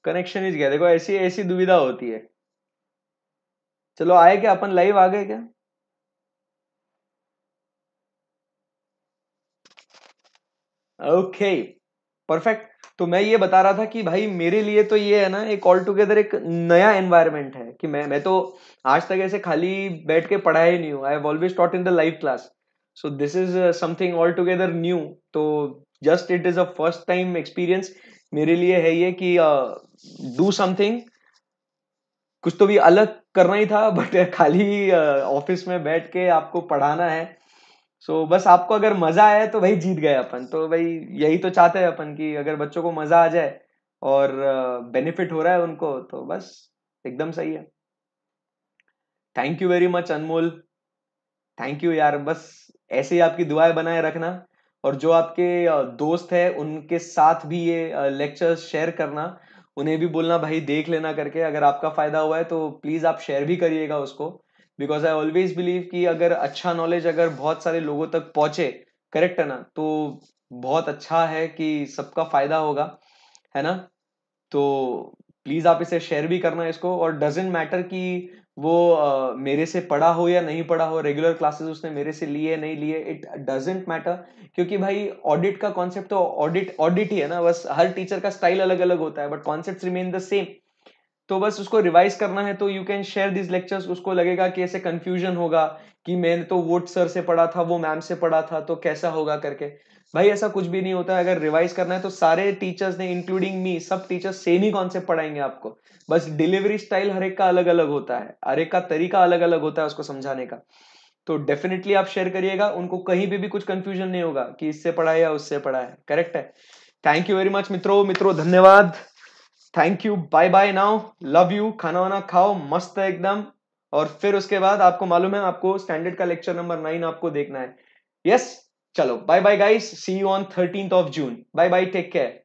कनेक्शन ही गया, देखो ऐसी ऐसी दुविधा होती है। चलो आए क्या, अपन लाइव आ गए क्या? Okay, perfect. तो मैं ये बता रहा था कि भाई मेरे लिए तो ये है ना, एक ऑल टुगेदर एक नया एनवायरनमेंट है, कि मैं तो आज तक ऐसे खाली बैठ के पढ़ाया ही नहीं हूँ, I have always taught in the live class. So this is something all together new. तो just it is a first time experience मेरे लिए है ये, कि डू समथिंग, कुछ तो भी अलग करना ही था, बट खाली ऑफिस में बैठ के आपको पढ़ाना है। सो बस आपको अगर मजा आया तो भाई जीत गए अपन, तो भाई यही तो चाहते हैं अपन, कि अगर बच्चों को मजा आ जाए और बेनिफिट हो रहा है उनको, तो बस एकदम सही है। Thank you very much Anmol, thank you यार, बस ऐसे ही आपकी दुआएं बनाए रखना। और जो आपके दोस्त है उनके साथ भी ये लेक्चर्स शेयर करना, उन्हें भी बोलना भाई देख लेना करके, अगर आपका फायदा हुआ है तो प्लीज आप शेयर भी करिएगा उसको, बिकॉज आई ऑलवेज बिलीव कि अगर अच्छा नॉलेज अगर बहुत सारे लोगों तक पहुंचे, करेक्ट है ना, तो बहुत अच्छा है कि सबका फायदा होगा, है ना। तो प्लीज आप इसे शेयर भी करना इसको, और डजेंट मैटर कि वो मेरे से पढ़ा हो या नहीं पढ़ा हो, रेगुलर क्लासेस उसने मेरे से लिए नहीं लिए, इट डजेंट मैटर। क्योंकि भाई ऑडिट का कॉन्सेप्ट तो ऑडिट ऑडिट ही है ना, बस हर टीचर का स्टाइल अलग अलग होता है, but concept remain the same. तो बस उसको रिवाइज करना है, तो you can share this lectures. उसको लगेगा कि ऐसे कंफ्यूजन होगा कि मैंने तो वो सर से पढ़ा था, वो मैम से पढ़ा था, तो कैसा होगा करके। भाई ऐसा कुछ भी नहीं होता है। अगर रिवाइज करना है तो सारे टीचर्स ने, इंक्लूडिंग मी, सब टीचर्स सेम ही कॉन्सेप्ट पढ़ाएंगे आपको। बस डिलीवरी स्टाइल हर एक का अलग अलग होता है, हर एक का तरीका अलग अलग होता है उसको समझाने का। तो डेफिनेटली आप शेयर करिएगा, उनको कहीं पे भी कुछ कंफ्यूजन नहीं होगा कि इससे पढ़ा है या उससे पढ़ा है, करेक्ट है। थैंक यू वेरी मच मित्रों, धन्यवाद। Thank you, bye bye now, love you. खाना वाना खाओ मस्त है एकदम, और फिर उसके बाद आपको मालूम है आपको स्टैंडर्ड का लेक्चर नंबर 9 आपको देखना है। यस, चलो bye bye guys, see you on 13th of June। Bye bye, take care.